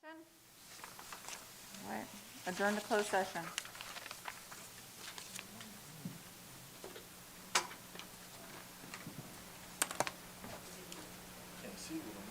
All right, adjourn to closed session. Can't see what I'm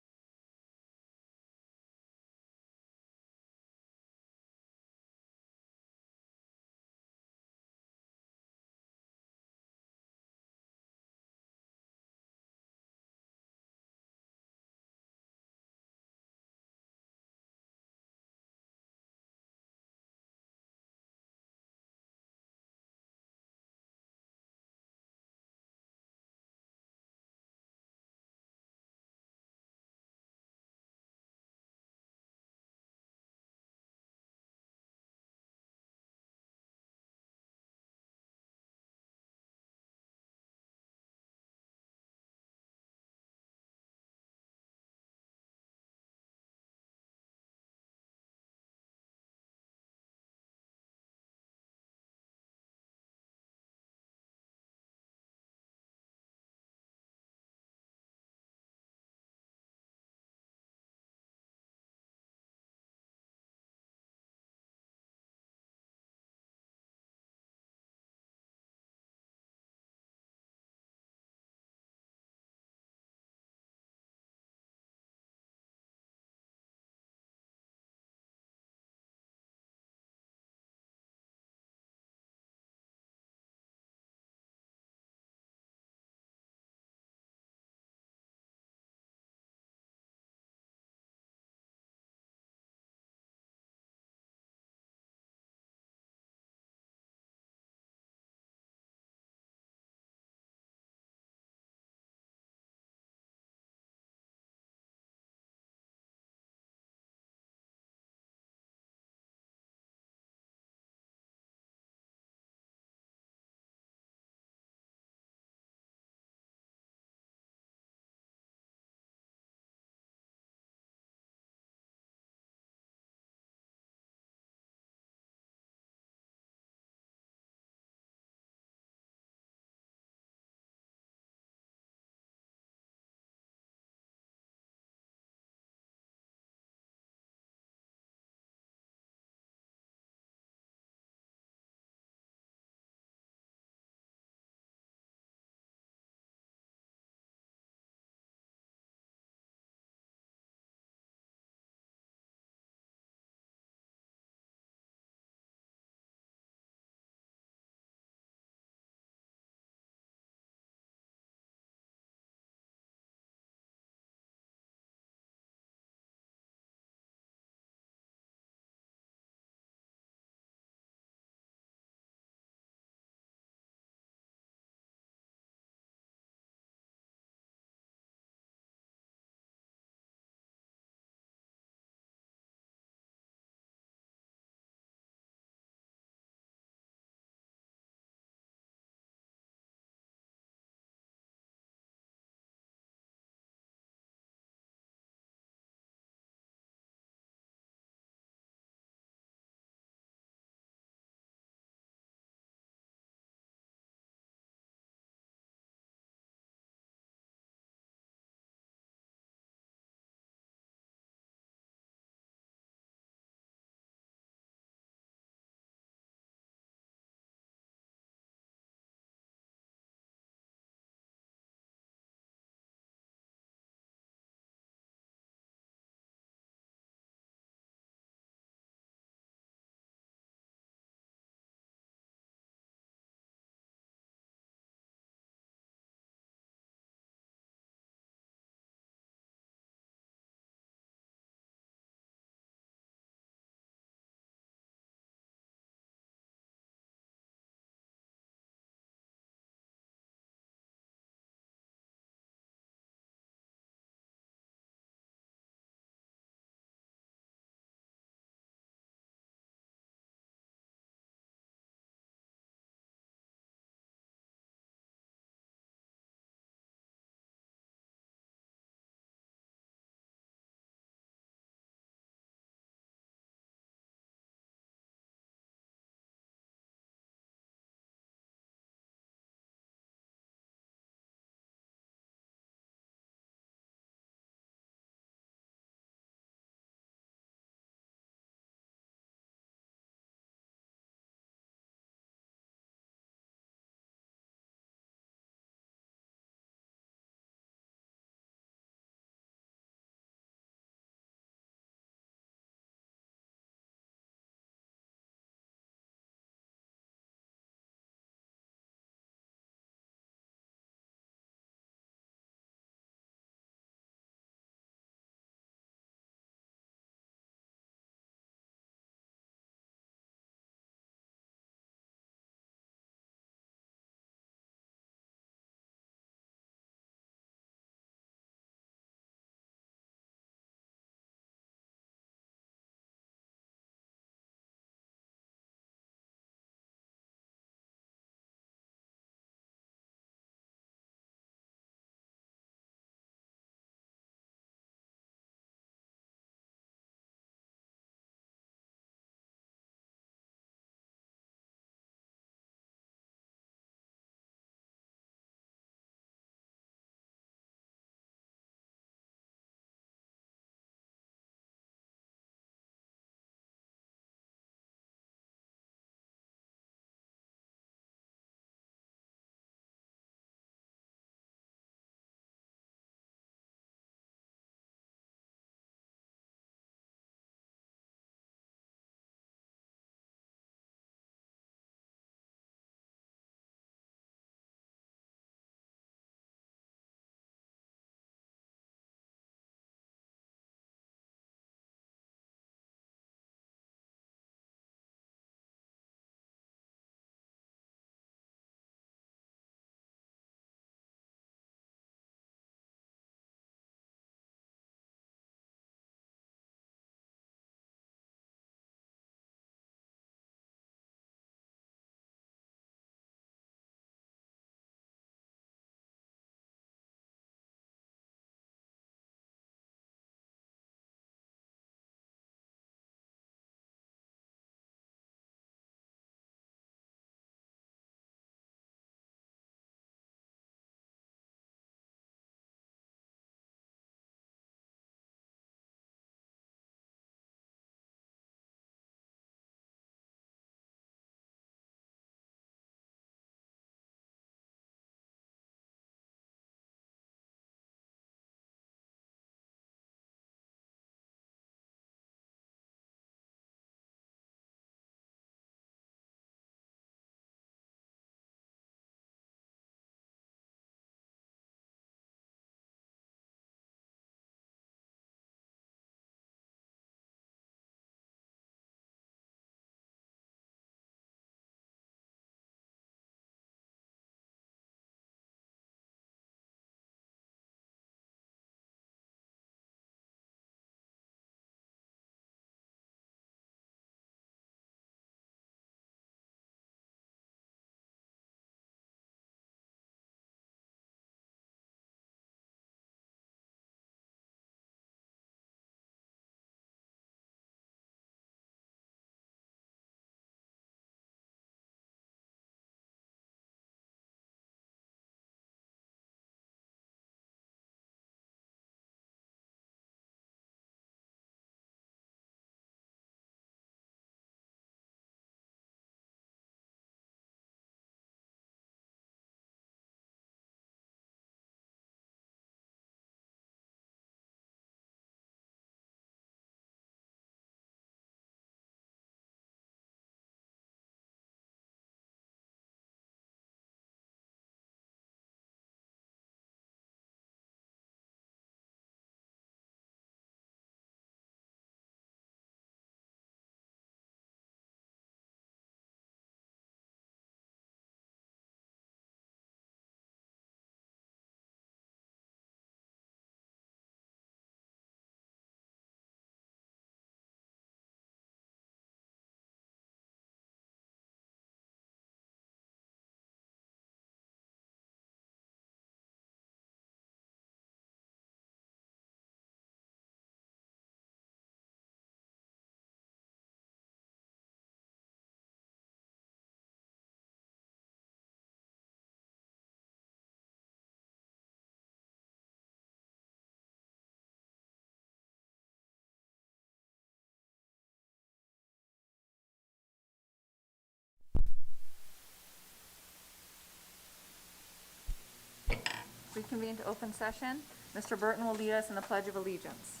reconvene to open session. Mr. Burton will lead us in the Pledge of Allegiance.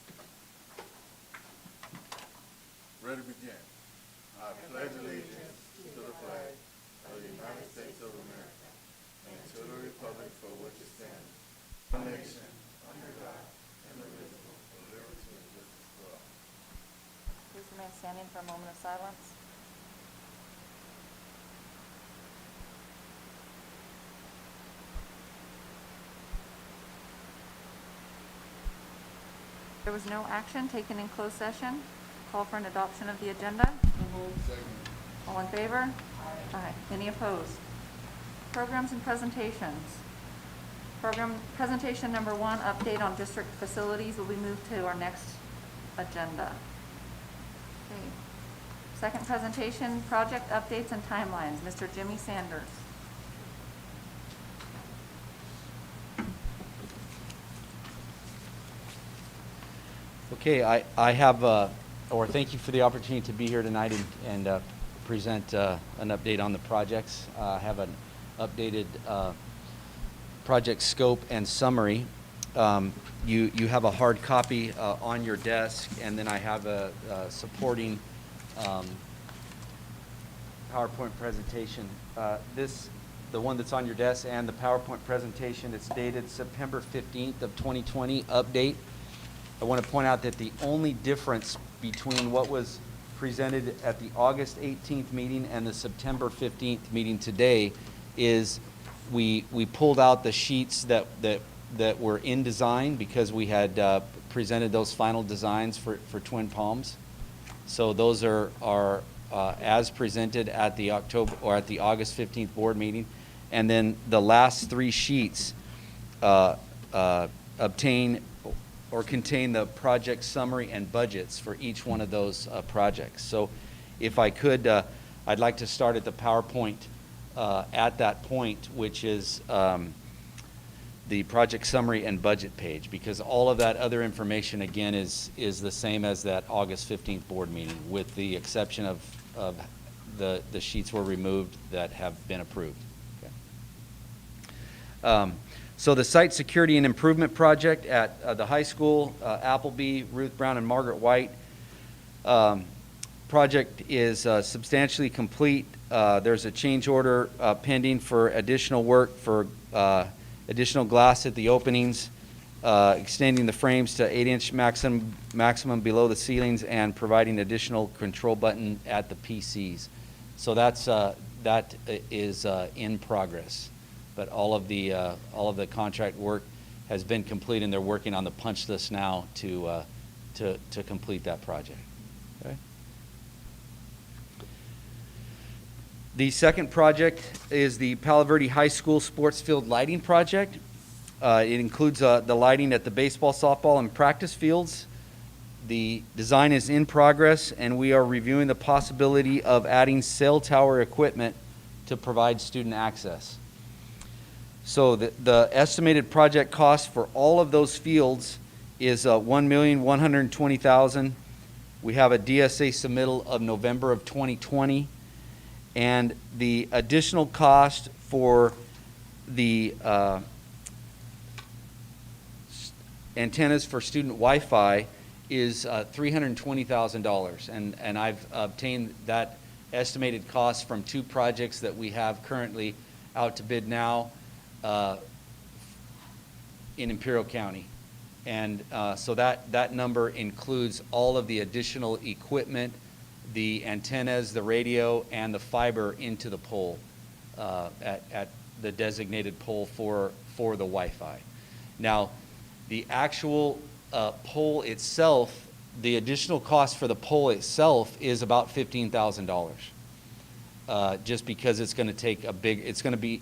Ready to begin. I pledge allegiance to the flag of the United States of America and to the republic for which it stands, one nation, under God, indivisible, with liberty and justice for all. Please remain standing for a moment of silence. There was no action taken in closed session. Call for an adoption of the agenda. Second. All in favor? Aye. Any opposed? Programs and presentations. Presentation number 1, update on district facilities, will be moved to our next agenda. Okay. Second presentation, project updates and timelines. Mr. Jimmy Sanders. Okay, I have, or thank you for the opportunity to be here tonight and present an update on the projects. I have an updated project scope and summary. You have a hard copy on your desk, and then I have a supporting PowerPoint presentation. The one that's on your desk and the PowerPoint presentation, it's dated September 15th of 2020, update. I want to point out that the only difference between what was presented at the August 18th meeting and the September 15th meeting today is we pulled out the sheets that were in design because we had presented those final designs for Twin Palms. So those are as presented at the August 15th board meeting, and then the last 3 sheets obtain or contain the project summary and budgets for each one of those projects. So if I could, I'd like to start at the PowerPoint at that point, which is the project summary and budget page, because all of that other information, again, is the same as that August 15th board meeting, with the exception of the sheets were removed that have been approved. Okay. So the site security and improvement project at the high school, Appleby, Ruth Brown, and Margaret White, project is substantially complete. There's a change order pending for additional work for additional glass at the openings, extending the frames to 8-inch maximum below the ceilings, and providing additional control button at the PCs. So that is in progress. But all of the contract work has been complete, and they're working on the punch list now to complete that project. Okay. The second project is the Palo Verde High School sports field lighting project. It includes the lighting at the baseball, softball, and practice fields. The design is in progress, and we are reviewing the possibility of adding cell tower equipment to provide student access. So the estimated project cost for all of those fields is $1,120,000. We have a DSA submittal of November of 2020, and the additional cost for the antennas for student Wi-Fi is $320,000, and I've obtained that estimated cost from 2 projects that we have currently out to bid now. In Imperial County, and so that number includes all of the additional equipment, the antennas, the radio, and the fiber into the pole at the designated pole for the Wi-Fi. Now, the actual pole itself, the additional cost for the pole itself is about $15,000. Just because it's going to take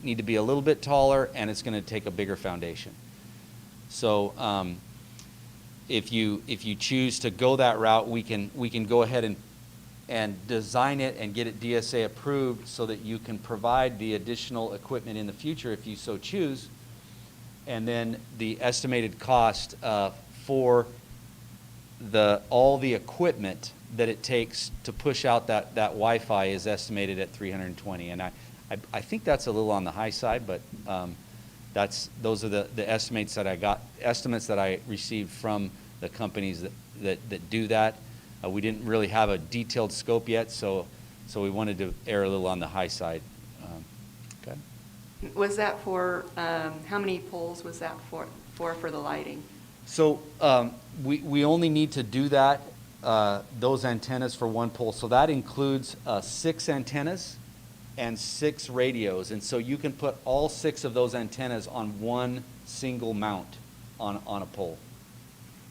need to be a little bit taller, and it's going to take a bigger foundation. So if you choose to go that route, we can go ahead and design it and get it DSA approved so that you can provide the additional equipment in the future if you so choose. And then the estimated cost for all the equipment that it takes to push out that Wi-Fi is estimated at $320,000, and I think that's a little on the high side, but those are the estimates that I received from the companies that do that. We didn't really have a detailed scope yet, so we wanted to err a little on the high side. Okay. Was that for, how many poles was that for the lighting? So we only need to do that, those antennas for one pole. So that includes 6 antennas and 6 radios. And so you can put all 6 of those antennas on one single mount on a pole.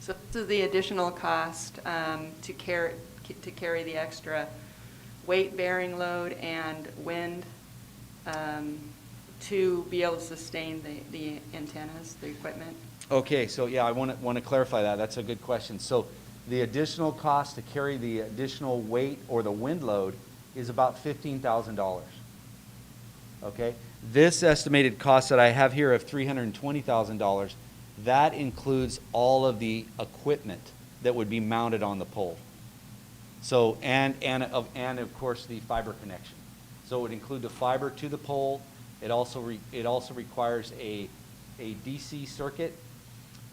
So this is the additional cost to carry the extra weight-bearing load and wind to be able to sustain the antennas, the equipment? Okay, so yeah, I want to clarify that. That's a good question. So the additional cost to carry the additional weight or the wind load is about $15,000. Okay? This estimated cost that I have here of $320,000, that includes all of the equipment that would be mounted on the pole. So, and of course the fiber connection. So it would include the fiber to the pole. It also requires a DC circuit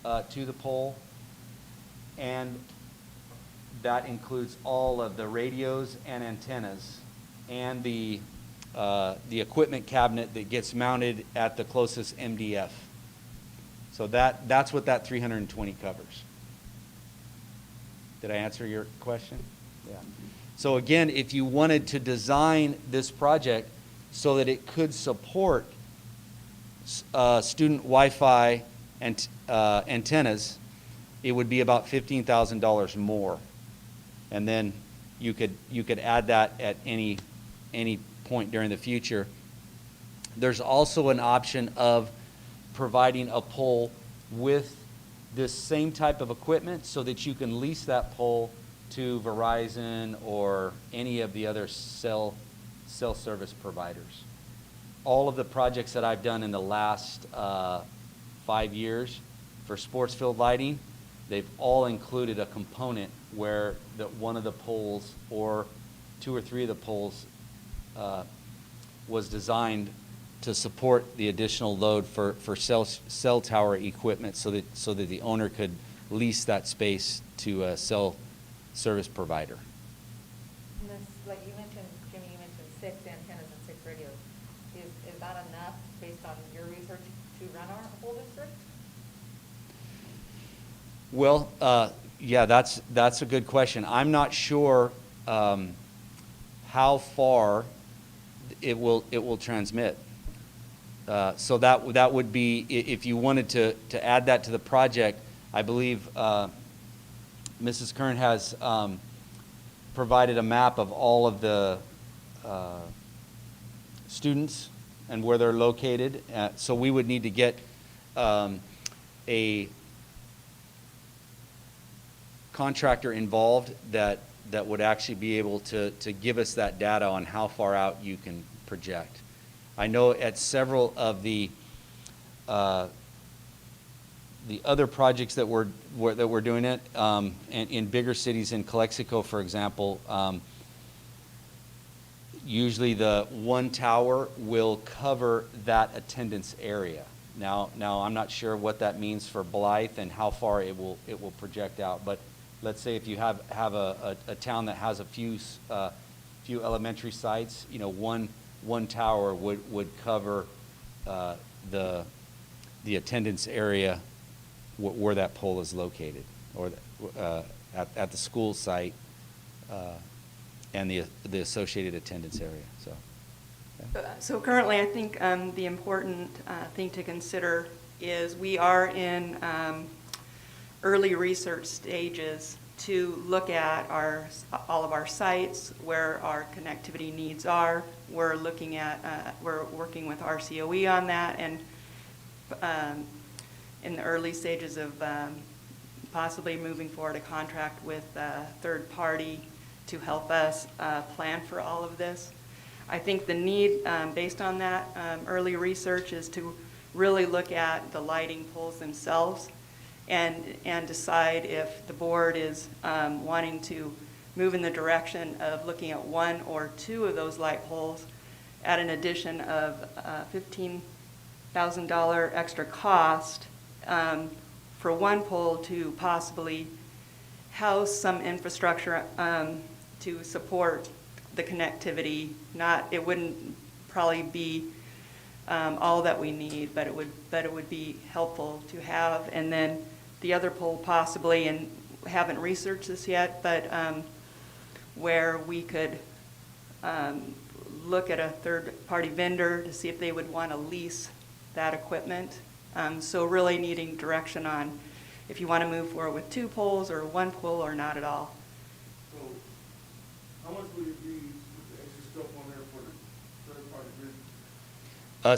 to the pole, and that includes all of the radios and antennas and the equipment cabinet that gets mounted at the closest MDF. So that's what that 320 covers. Did I answer your question? Yeah. So again, if you wanted to design this project so that it could support student Wi-Fi and antennas, it would be about $15,000 more. And then you could add that at any point during the future. There's also an option of providing a pole with this same type of equipment so that you can lease that pole to Verizon or any of the other cell service providers. All of the projects that I've done in the last 5 years for sports field lighting, they've all included a component where one of the poles or 2 or 3 of the poles was designed to support the additional load for cell tower equipment so that the owner could lease that space to a cell service provider. And this, like you mentioned, Jimmy, you mentioned 6 antennas and 6 radios. Is that enough based on your research to run our whole district? Well, yeah, that's a good question. I'm not sure how far it will transmit. So that would be, if you wanted to add that to the project, I believe Mrs. Kern has provided a map of all of the students and where they're located. So we would need to get a contractor involved that would actually be able to give us that data on how far out you can project. I know at several of the other projects that we're doing it, and in bigger cities, in Calexico, for example, usually the one tower will cover that attendance area. Now I'm not sure what that means for Blythe and how far it will project out, but let's say if you have a town that has a few elementary sites, one tower would cover the attendance area where that pole is located, or at the school site and the associated attendance area. So. Okay. So currently, I think the important thing to consider is we are in early research stages to look at all of our sites, where our connectivity needs are. We're looking at, we're working with RCOE on that, and in the early stages of possibly moving forward a contract with a third party to help us plan for all of this. I think the need, based on that early research, is to really look at the lighting poles themselves and decide if the board is wanting to move in the direction of looking at 1 or 2 of those light poles at an addition of $15,000 extra cost for one pole to possibly house some infrastructure to support the connectivity. It wouldn't probably be all that we need, but it would be helpful to have. And then the other pole possibly, and haven't researched this yet, but where we could look at a third-party vendor to see if they would want to lease that equipment. So really needing direction on if you want to move forward with 2 poles or 1 pole or not at all. So, how much would it be with the extra stuff on there for the third-party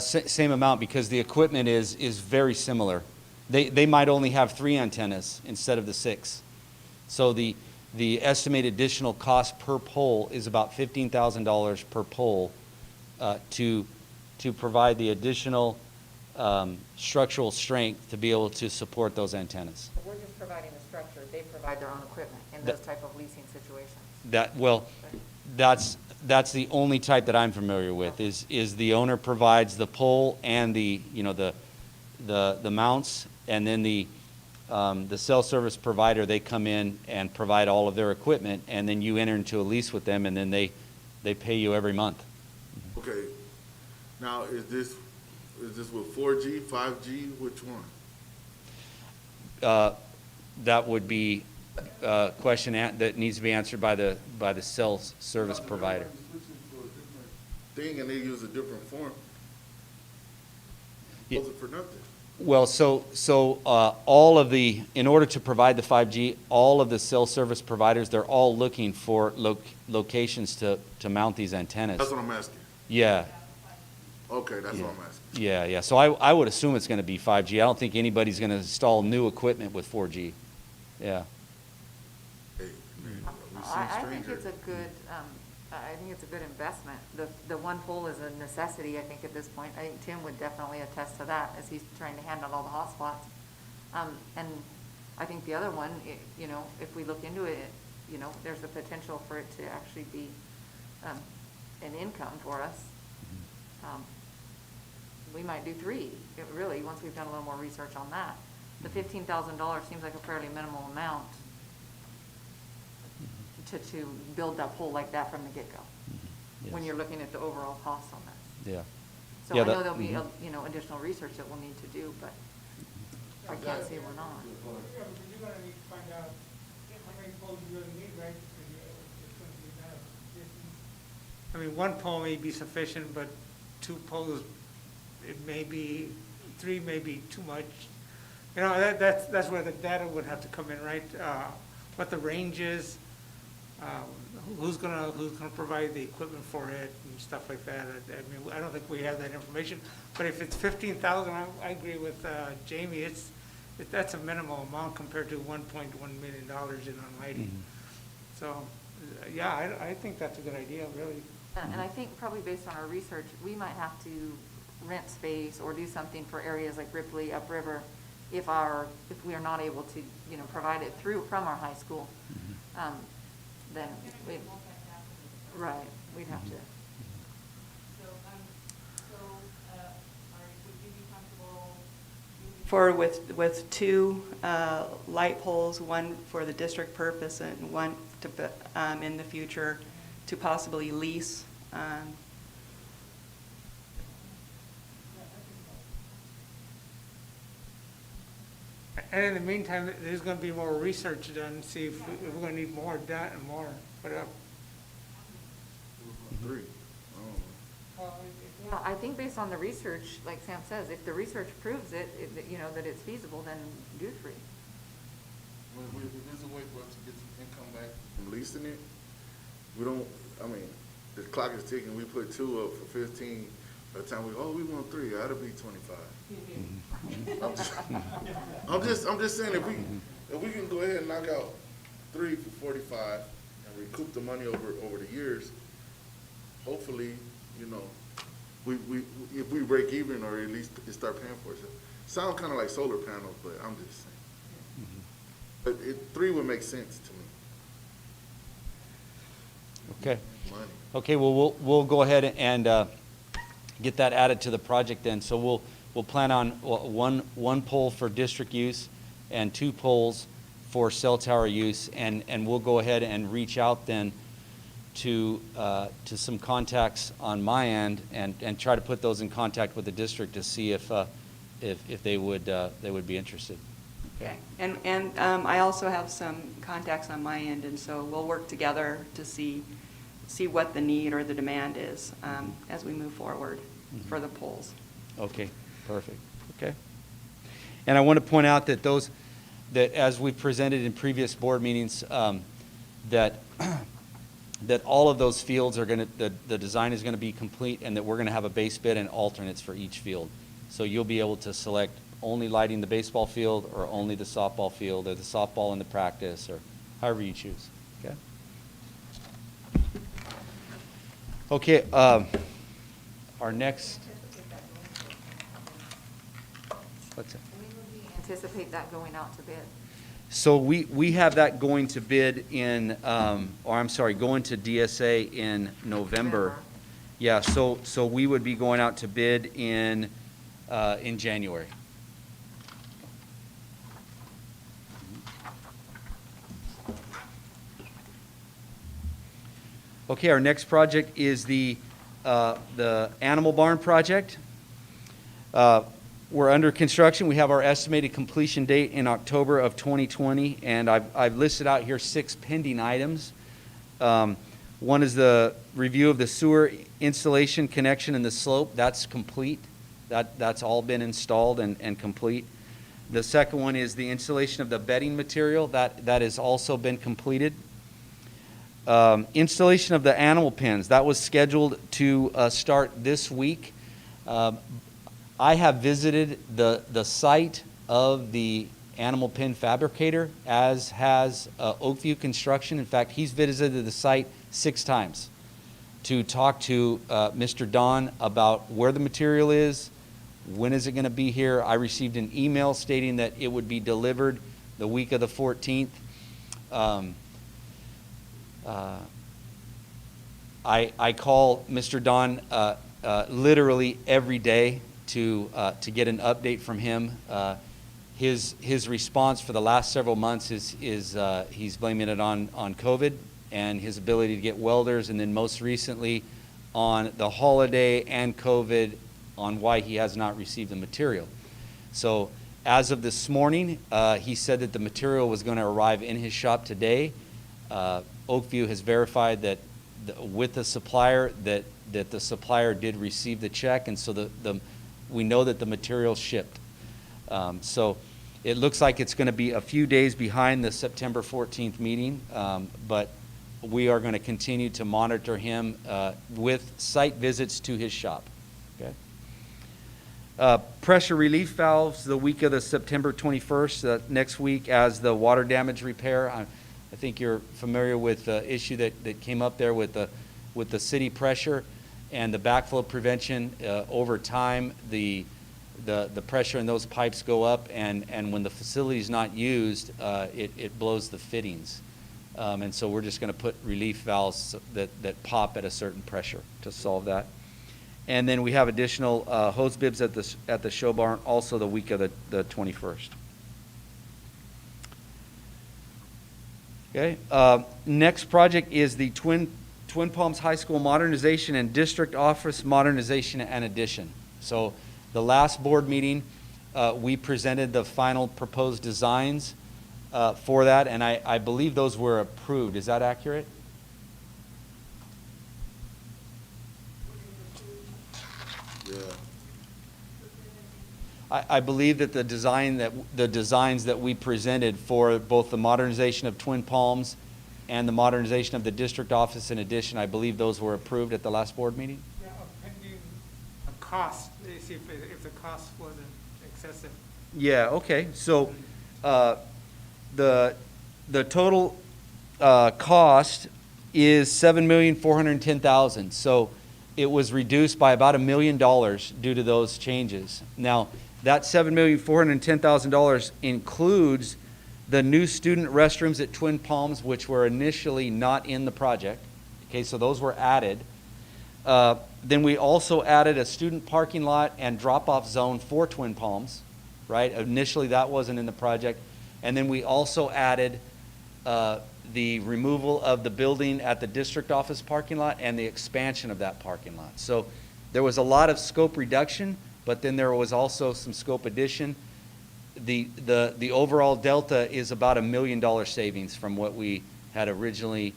business? Same amount, because the equipment is very similar. They might only have 3 antennas instead of the 6. So the estimated additional cost per pole is about $15,000 per pole to provide the additional structural strength to be able to support those antennas. We're just providing the structure, they provide their own equipment in those type of leasing situations. That's the only type that I'm familiar with, is the owner provides the pole and the mounts, and then the cell service provider, they come in and provide all of their equipment, and then you enter into a lease with them, and then they pay you every month. Okay, now is this with 4G, 5G, which one? That would be a question that needs to be answered by the cell service provider. Thing, and they use a different form. Yeah. Was it for nothing? Well, so all of in order to provide the 5G, all of the cell service providers, they're all looking for locations to mount these antennas. That's what I'm asking. Yeah. Okay, that's what I'm asking. Yeah. So I would assume it's going to be 5G. I don't think anybody's going to install new equipment with 4G. Yeah. Hey, man, we see I think stranger. it's a good, I think it's a good investment. The 1 pole is a necessity, I think, at this point. I think Tim would definitely attest to that as he's trying to handle all the hotspots. And I think the other one, if we look into it, there's a potential for it to actually be an income for us. We might do 3, really, once we've done a little more research on that. The $15,000 seems like a fairly minimal amount to build that pole like that from the get-go, when you're looking at the overall cost on this. Yeah. So Yeah, I know that- there'll be, additional research that we'll need to do, but I can't say we're not. Yeah, but you're gonna need to find out how many poles you're gonna need, right? Because it's gonna be kind of distance. I mean, 1 pole may be sufficient, but 2 poles, it may be, 3 may be too much. That's where the data would have to come in, right? What the range is, who's gonna provide the equipment for it and stuff like that. I mean, I don't think we have that information, but if it's 15,000, I agree with Jamie. That's a minimal amount compared to $1.1 million in lighting. So, yeah, I think that's a good idea, really. And I think probably based on our research, we might have to rent space or do something for areas like Ripley, upriver, if we are not able to, provide it from our high school. Then we'd have to. Would you be comfortable forward with 2 light poles, 1 for the district purpose and 1 to, in the future to possibly lease? And in the meantime, there's gonna be more research done, see if we're gonna need more done and more put up. 3. Yeah, I think based on the research, like Sam says, if the research proves that it's feasible, then do 3. If there's a way for us to get some income back from leasing it, we don't, the clock is ticking, we put 2 up for 15, by the time we want 3, that'll be 25. I'm just saying, if we can go ahead and knock out 3 for 45 and recoup the money over the years, hopefully, if we break even or at least start paying for it. Sound kind of like solar panels, but I'm just saying. But 3 would make sense to me. Okay. Money. Okay, well, we'll go ahead and get that added to the project then. So we'll we'll plan on one pole for district use and 2 poles for cell tower use, and we'll go ahead and reach out then to some contacts on my end and try to put those in contact with the district to see if they would be interested. Okay, and I also have some contacts on my end, and so we'll work together to see what the need or the demand is as we move forward for the polls. Okay, perfect. Okay. And I want to point out that that as we've presented in previous board meetings, that all of those fields are the design is going to be complete, and that we're going to have a base bid and alternates for each field. So you'll be able to select only lighting the baseball field, or only the softball field, or the softball in the practice, or however you choose. Okay. Okay. Our next. What's that? When would we anticipate that going out to bid? So we have that going to bid in, going to DSA in November. Yeah, so we would be going out to bid in January. Okay, our next project is the Animal Barn project. We're under construction. We have our estimated completion date in October of 2020, and I've listed out here 6 pending items. One is the review of the sewer installation, connection, and the slope. That's complete. That's all been installed and complete. The second one is the installation of the bedding material. That has also been completed. Installation of the animal pens. That was scheduled to start this week. I have visited the site of the animal pen fabricator, as has Oakview Construction. In fact, he's visited the site 6 times to talk to Mr. Don about where the material is, when is it going to be here. I received an email stating that it would be delivered the week of the 14th. I call Mr. Don literally every day to get an update from him. His response for the last several months is he's blaming it on COVID and his ability to get welders, and then most recently on the holiday and COVID on why he has not received the material. So as of this morning, he said that the material was going to arrive in his shop today. Oakview has verified that with the supplier that the supplier did receive the check, and so we know that the material shipped. So it looks like it's going to be a few days behind the September 14th meeting, but we are going to continue to monitor him with site visits to his shop. Okay. Pressure relief valves the week of the September 21st, next week, as the water damage repair. I think you're familiar with the issue that came up there with the city pressure and the backflow prevention. Over time, the pressure in those pipes go up, and when the facility is not used, it blows the fittings. And so we're just going to put relief valves that pop at a certain pressure to solve that. And then we have additional hose bibs at the show barn, also the week of the 21st. Okay. Next project is the Twin Palms High School modernization and district office modernization and addition. So the last board meeting, we presented the final proposed designs for that, and I believe those were approved. Is that accurate? Yeah. I believe that the designs that we presented for both the modernization of Twin Palms and the modernization of the district office in addition, I believe those were approved at the last board meeting. Yeah, pending a cost, see if the cost wasn't excessive. Yeah. Okay. So the total cost is $7,410,000. So it was reduced by about $1 million due to those changes. Now, that $7,410,000 includes the new student restrooms at Twin Palms, which were initially not in the project. Okay, so those were added. Then we also added a student parking lot and drop-off zone for Twin Palms, right? Initially, that wasn't in the project. And then we also added the removal of the building at the district office parking lot and the expansion of that parking lot. So there was a lot of scope reduction, but then there was also some scope addition. The overall delta is about $1 million savings from what we had originally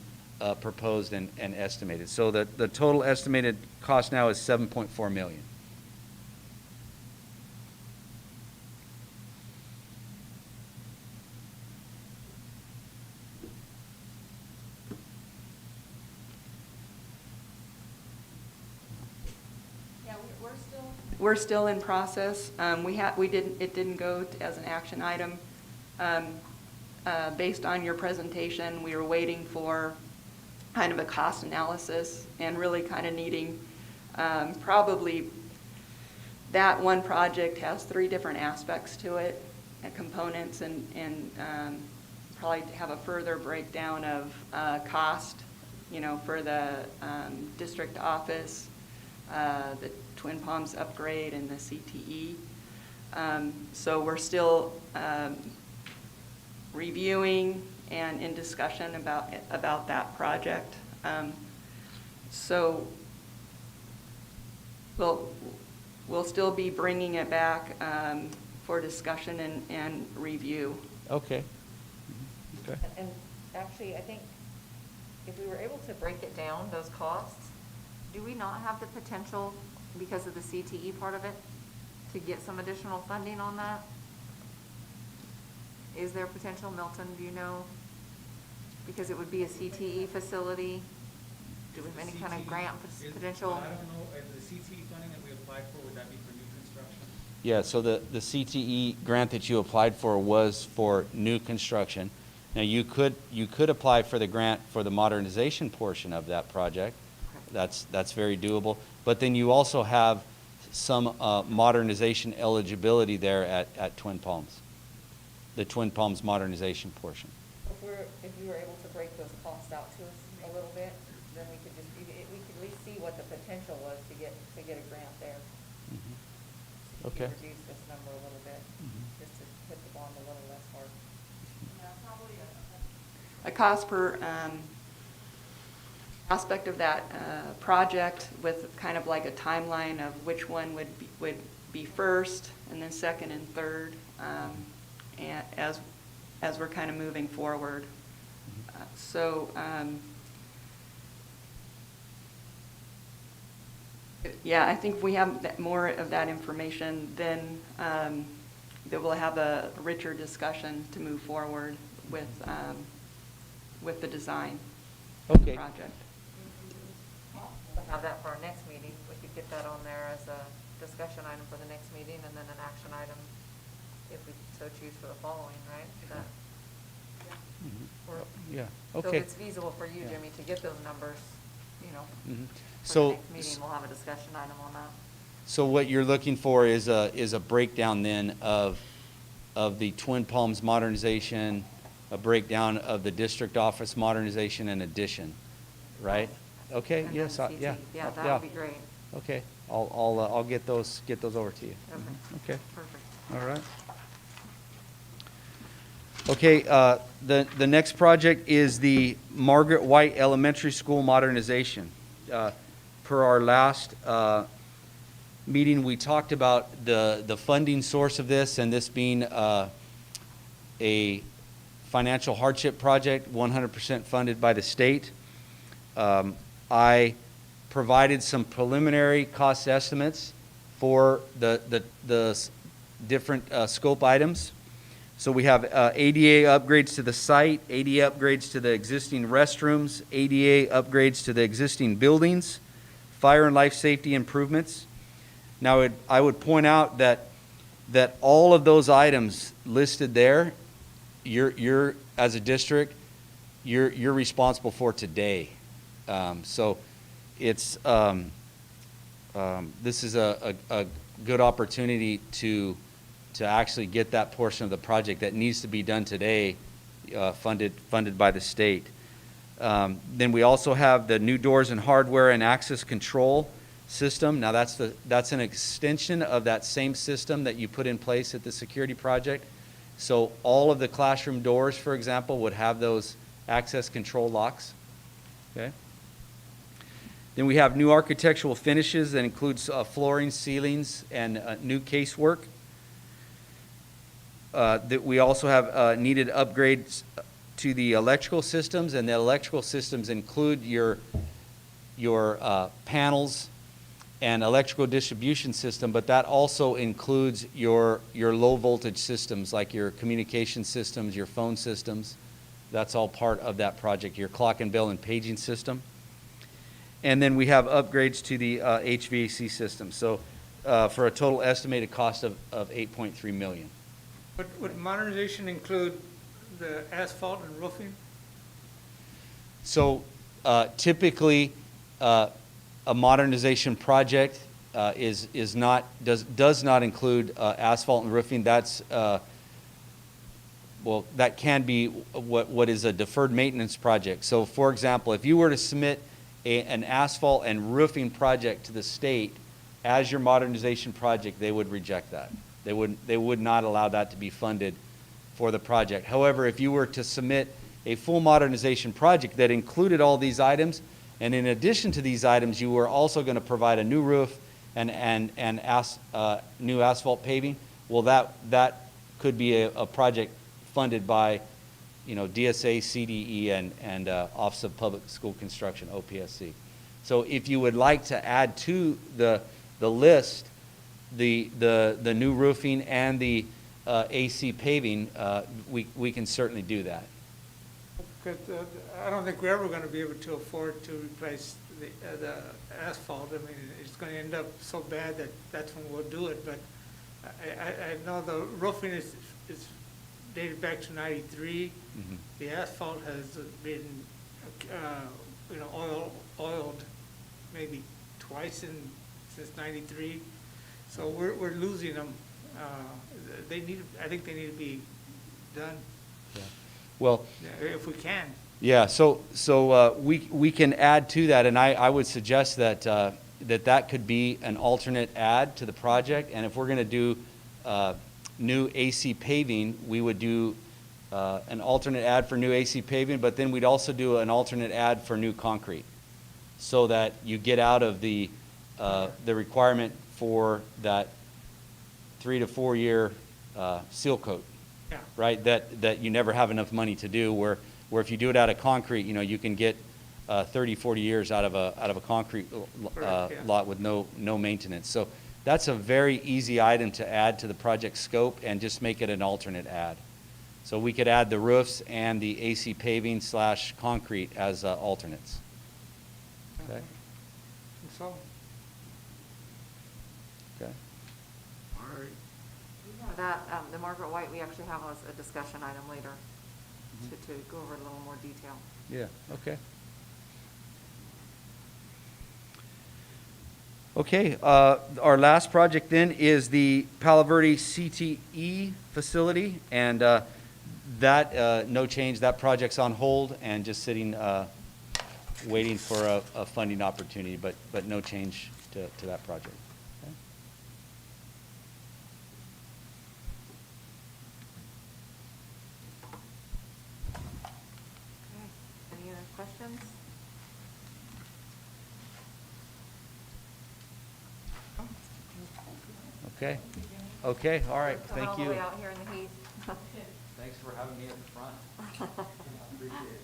proposed and estimated. So the total estimated cost now is $7.4 million. Yeah, we're still in process. It didn't go as an action item. Based on your presentation, we were waiting for kind of a cost analysis and really kind of needing, probably that one project has 3 different aspects to it and components, and probably have a further breakdown of cost, for the district office, the Twin Palms upgrade and the CTE. So we're still reviewing and in discussion about that project. So we'll still be bringing it back for discussion and review. Okay. Okay. And actually, I think if we were able to break it down, those costs, do we not have the potential, because of the CTE part of it, to get some additional funding on that? Is there potential, Milton, do you know? Because it would be a CTE facility. Do we have any kind of grant potential? I don't know, the CTE funding that we applied for, would that be for new construction? Yeah, so the CTE grant that you applied for was for new construction. Now, you could apply for the grant for the modernization portion of that project. That's very doable. But then you also have some modernization eligibility there at Twin Palms, the Twin Palms modernization portion. If you were able to break those costs out to us a little bit, then we could at least see what the potential was to get a grant there. Mm-hmm. If you Okay. reduce this number a little bit, just to hit the bond a little less hard. A cost per aspect of that project, with kind of like a timeline of which one would be first, and then second and third, and as we're kind of moving forward. Yeah, I think we have more of that information, then that we'll have a richer discussion to move forward with the design of the Okay. project. We'll have that for our next meeting. We could get that on there as a discussion item for the next meeting, and then an action item if we so choose for the following, right? Yeah, So okay. if it's feasible for you, Yeah. Jimmy, to get those numbers, Mhm. for the So, next meeting, we'll have a discussion item on that. so what you're looking for is a breakdown then of the Twin Palms modernization, a breakdown of the district office modernization and addition, right? Okay, And yes, then yeah. CT. Yeah, that would be great. Okay, I'll get those over to you. Okay. Okay, Perfect. all right. Okay, the next project is the Margaret White Elementary School modernization. Per our last meeting, we talked about the funding source of this, and this being a financial hardship project, 100% funded by the state. I provided some preliminary cost estimates for the different scope items. So we have ADA upgrades to the site, ADA upgrades to the existing restrooms, ADA upgrades to the existing buildings, fire and life safety improvements. Now, I would point out that all of those items listed there, you're as a district, you're responsible for today. So it's this is a good opportunity to actually get that portion of the project that needs to be done today funded by the state. Then we also have the new doors and hardware and access control system. Now that's an extension of that same system that you put in place at the security project. So all of the classroom doors, for example, would have those access control locks. Okay. Then we have new architectural finishes that includes flooring, ceilings, and new casework. That we also have needed upgrades to the electrical systems, and the electrical systems include your panels and electrical distribution system, but that also includes your low voltage systems, like your communication systems, your phone systems. That's all part of that project, your clock and bell and paging system. And then we have upgrades to the HVAC system. So for a total estimated cost of $8.3 million. But would modernization include the asphalt and roofing? So typically, a modernization project does not include asphalt and roofing. That's well, that can be what is a deferred maintenance project. So, for example, if you were to submit an asphalt and roofing project to the state as your modernization project, they would reject that. They would not allow that to be funded for the project. However, if you were to submit a full modernization project that included all these items, and in addition to these items, you were also going to provide a new roof and new asphalt paving, well, that could be a project funded by, DSA, CDE, and Office of Public School Construction, OPSC. So if you would like to add to the list the new roofing and the AC paving, we can certainly do that. Because I don't think we're ever going to be able to afford to replace the asphalt. I mean, it's going to end up so bad that's when we'll do it. But I know the roofing is dated back to '93. Mm-hmm. The asphalt has been, oiled maybe twice since '93. So we're losing them. I think they need to be done. Yeah. Well, if we can. Yeah. So we can add to that, and I would suggest that that could be an alternate add to the project. And if we're going to do new AC paving, we would do an alternate add for new AC paving, but then we'd also do an alternate add for new concrete, so that you get out of the requirement for that 3 to 4 year seal coat. Yeah. Right, that you never have enough money to do, where if you do it out of concrete, you can get 30, 40 years out of a concrete lot with no maintenance. So that's a very easy item to add to the project scope and just make it an alternate add. So we could add the roofs and the AC paving / concrete as alternates. Okay. So. Okay. All right. That, the Margaret White, we actually have a discussion item later to go over a little more detail. Yeah, okay. Okay, our last project then is the Palo Verde CTE facility, and that, no change, that project's on hold and just sitting, waiting for a funding opportunity, but no change to that project. Okay. Any other questions? Okay. Okay, all right, Coming thank all the you. way out here in the heat. Thanks for having me at the front. Appreciate it.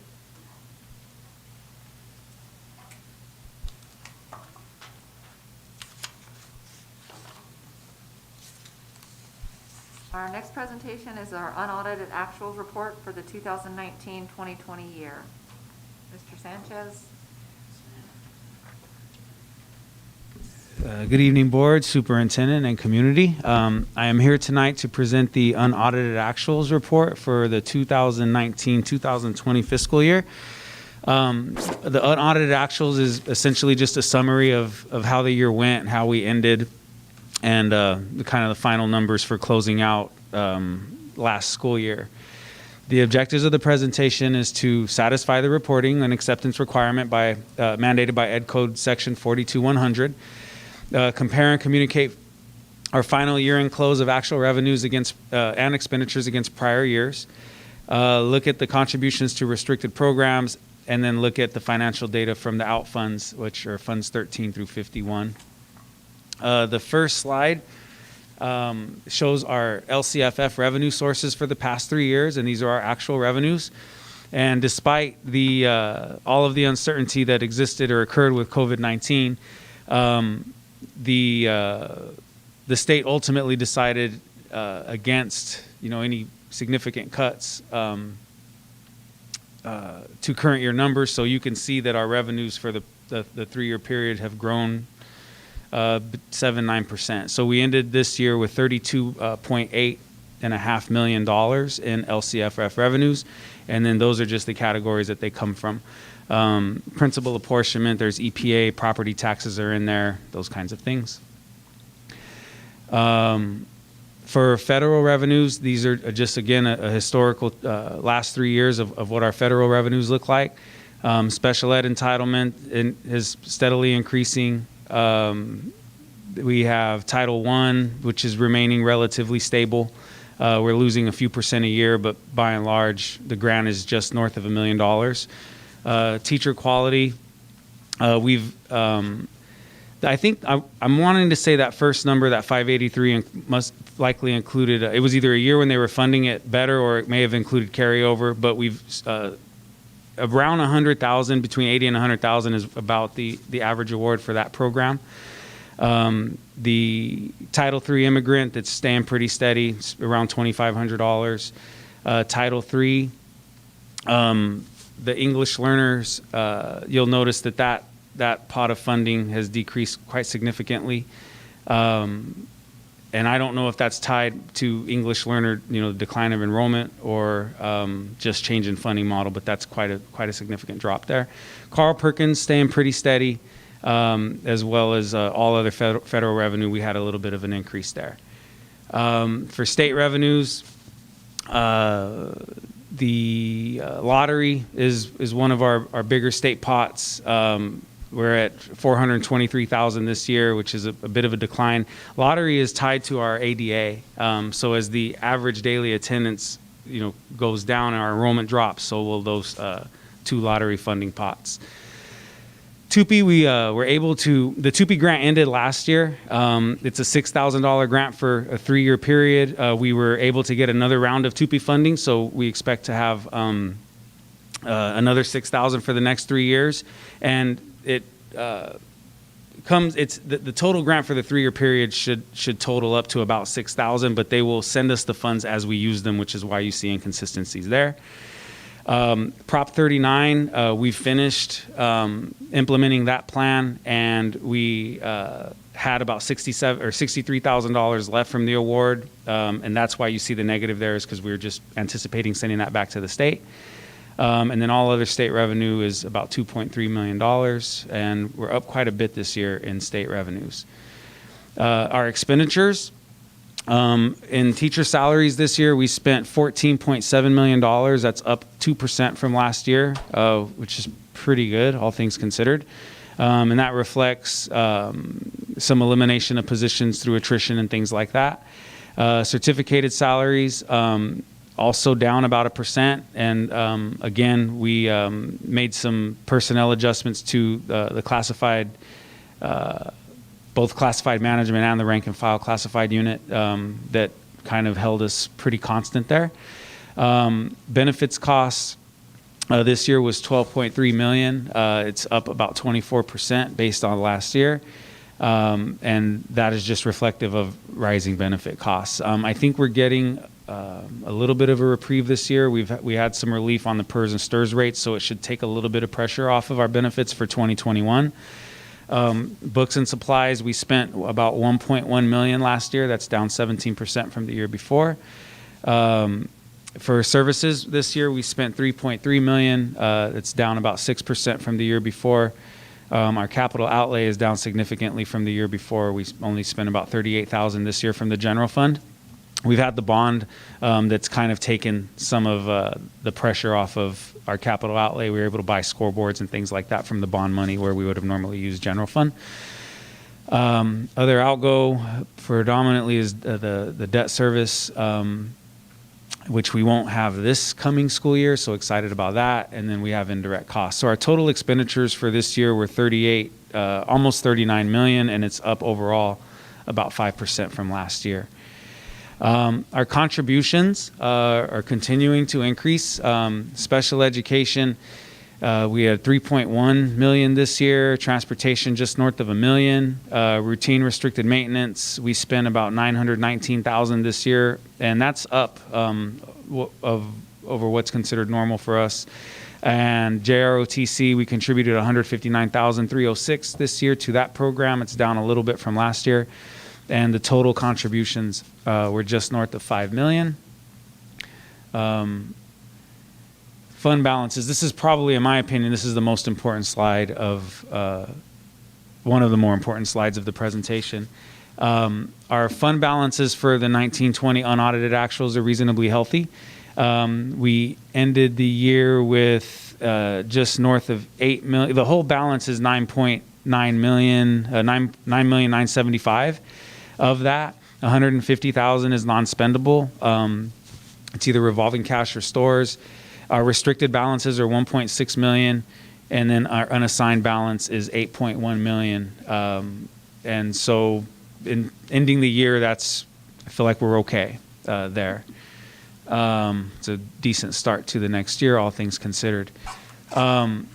Our next presentation is our unaudited actuals report for the 2019-2020 year. Mr. Sanchez? Good evening, Board, Superintendent, and community. I am here tonight to present the unaudited actuals report for the 2019-2020 fiscal year. The unaudited actuals is essentially just a summary of how the year went, how we ended, and the kind of the final numbers for closing out last school year. The objectives of the presentation is to satisfy the reporting and acceptance requirement mandated by Ed Code Section 42100, compare and communicate our final year-end close of actual revenues against and expenditures against prior years, look at the contributions to restricted programs, and then look at the financial data from the out funds, which are funds 13 through 51. The first slide shows our LCFF revenue sources for the past 3 years, and these are our actual revenues. And despite the all of the uncertainty that existed or occurred with COVID-19, the state ultimately decided against any significant cuts to current year numbers. So you can see that our revenues for the 3-year period have grown 7-9%. So we ended this year with $32.8.5 million in LCFF revenues, and then those are just the categories that they come from. Principal apportionment, there's EPA, property taxes are in there, those kinds of things. For federal revenues, these are just, again, a historical last 3 years of what our federal revenues look like. Special ed entitlement is steadily increasing. We have Title I, which is remaining relatively stable. We're losing a few percent a year, but by and large, the grant is just north of $1 million. Teacher quality, I think I'm wanting to say that first number, that 583, must likely included, it was either a year when they were funding it better or it may have included carryover, but we've around 100,000, between 80 and 100,000 is about the average award for that program. The Title III immigrant, that's staying pretty steady, it's around $2,500. Title III, the English learners, you'll notice that pot of funding has decreased quite significantly. And I don't know if that's tied to English learner, the decline of enrollment, or just change in funding model, but that's quite a significant drop there. Carl Perkins staying pretty steady, as well as all other federal revenue. We had a little bit of an increase there. For state revenues, the lottery is one of our bigger state pots. We're at $423,000 this year, which is a bit of a decline. Lottery is tied to our ADA. So as the average daily attendance, goes down and our enrollment drops, so will those 2 lottery funding pots. TUPE, we were able to, the TUPE grant ended last year. It's a $6,000 grant for a 3-year period. We were able to get another round of TUPE funding, so we expect to have another $6,000 for the next 3 years. And it the total grant for the 3-year period should total up to about $6,000, but they will send us the funds as we use them, which is why you see inconsistencies there. Prop 39, we finished implementing that plan, and we had about $63,000 left from the award, and that's why you see the negative there, is because we were just anticipating sending that back to the state. And then all other state revenue is about $2.3 million, and we're up quite a bit this year in state revenues. Our expenditures, in teacher salaries this year, we spent $14.7 million. That's up 2% from last year, which is pretty good, all things considered. And that reflects some elimination of positions through attrition and things like that. Certificated salaries, also down about 1%. And again, we made some personnel adjustments to the classified, both classified management and the rank and file classified unit, that kind of held us pretty constant there. Benefits costs this year was $12.3 million. It's up about 24% based on last year. And that is just reflective of rising benefit costs. I think we're getting a little bit of a reprieve this year. We had some relief on the PERS and STIRS rates, so it should take a little bit of pressure off of our benefits for 2021. Books and supplies, we spent about $1.1 million last year. That's down 17% from the year before. For services this year, we spent $3.3 million. It's down about 6% from the year before. Our capital outlay is down significantly from the year before. We only spent about $38,000 this year from the general fund. we've had the bond that's kind of taken some of the pressure off of our capital outlay. We were able to buy scoreboards and things like that from the bond money where we would have normally used general fund. Other outgo predominantly is the debt service, which we won't have this coming school year, so excited about that. And then we have indirect costs. So our total expenditures for this year were almost 39 million, and it's up overall about 5% from last year. Our contributions are continuing to increase. Special education, we had 3.1 million this year. Transportation just north of $1 million. Routine restricted maintenance, we spent about 919,000 this year, and that's up over what's considered normal for us. And JROTC, we contributed 159,306 this year to that program. It's down a little bit from last year. And the total contributions were just north of 5 million. Fund balances. This is probably, in my opinion, this is the most important slide of, one of the more important slides of the presentation. Our fund balances for the 1920 unaudited actuals are reasonably healthy. We ended the year with just north of 8 million. The whole balance is 9.9 million, 9,975,000. Of that, 150,000 is non-spendable. It's either revolving cash or stores. Our restricted balances are 1.6 million, and then our unassigned balance is 8.1 million. And so, in ending the year, I feel like we're okay there. It's a decent start to the next year, all things considered. One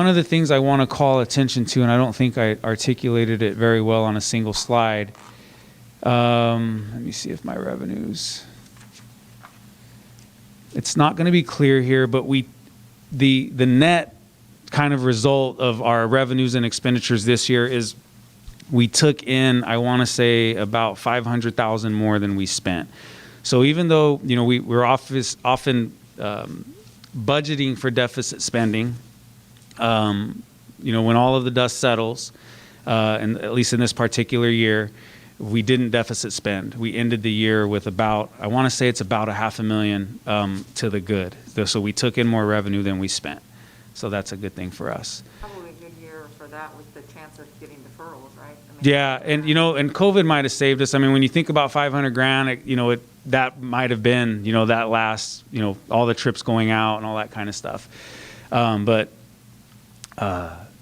of the things I want to call attention to, and I don't think I articulated it very well on a single slide. Let me see if my revenues. It's not going to be clear here, but the net kind of result of our revenues and expenditures this year is we took in, I want to say, about 500,000 more than we spent. So even though we're often budgeting for deficit spending, when all of the dust settles, and at least in this particular year, we didn't deficit spend. We ended the year with about, I want to say it's about $500,000 to the good. So we took in more revenue than we spent. So that's a good thing for us. Probably a good year for that with the chance of getting deferrals, right? Yeah, and and COVID might have saved us. I mean, when you think about $500,000, that might have been, that last, all the trips going out and all that kind of stuff. But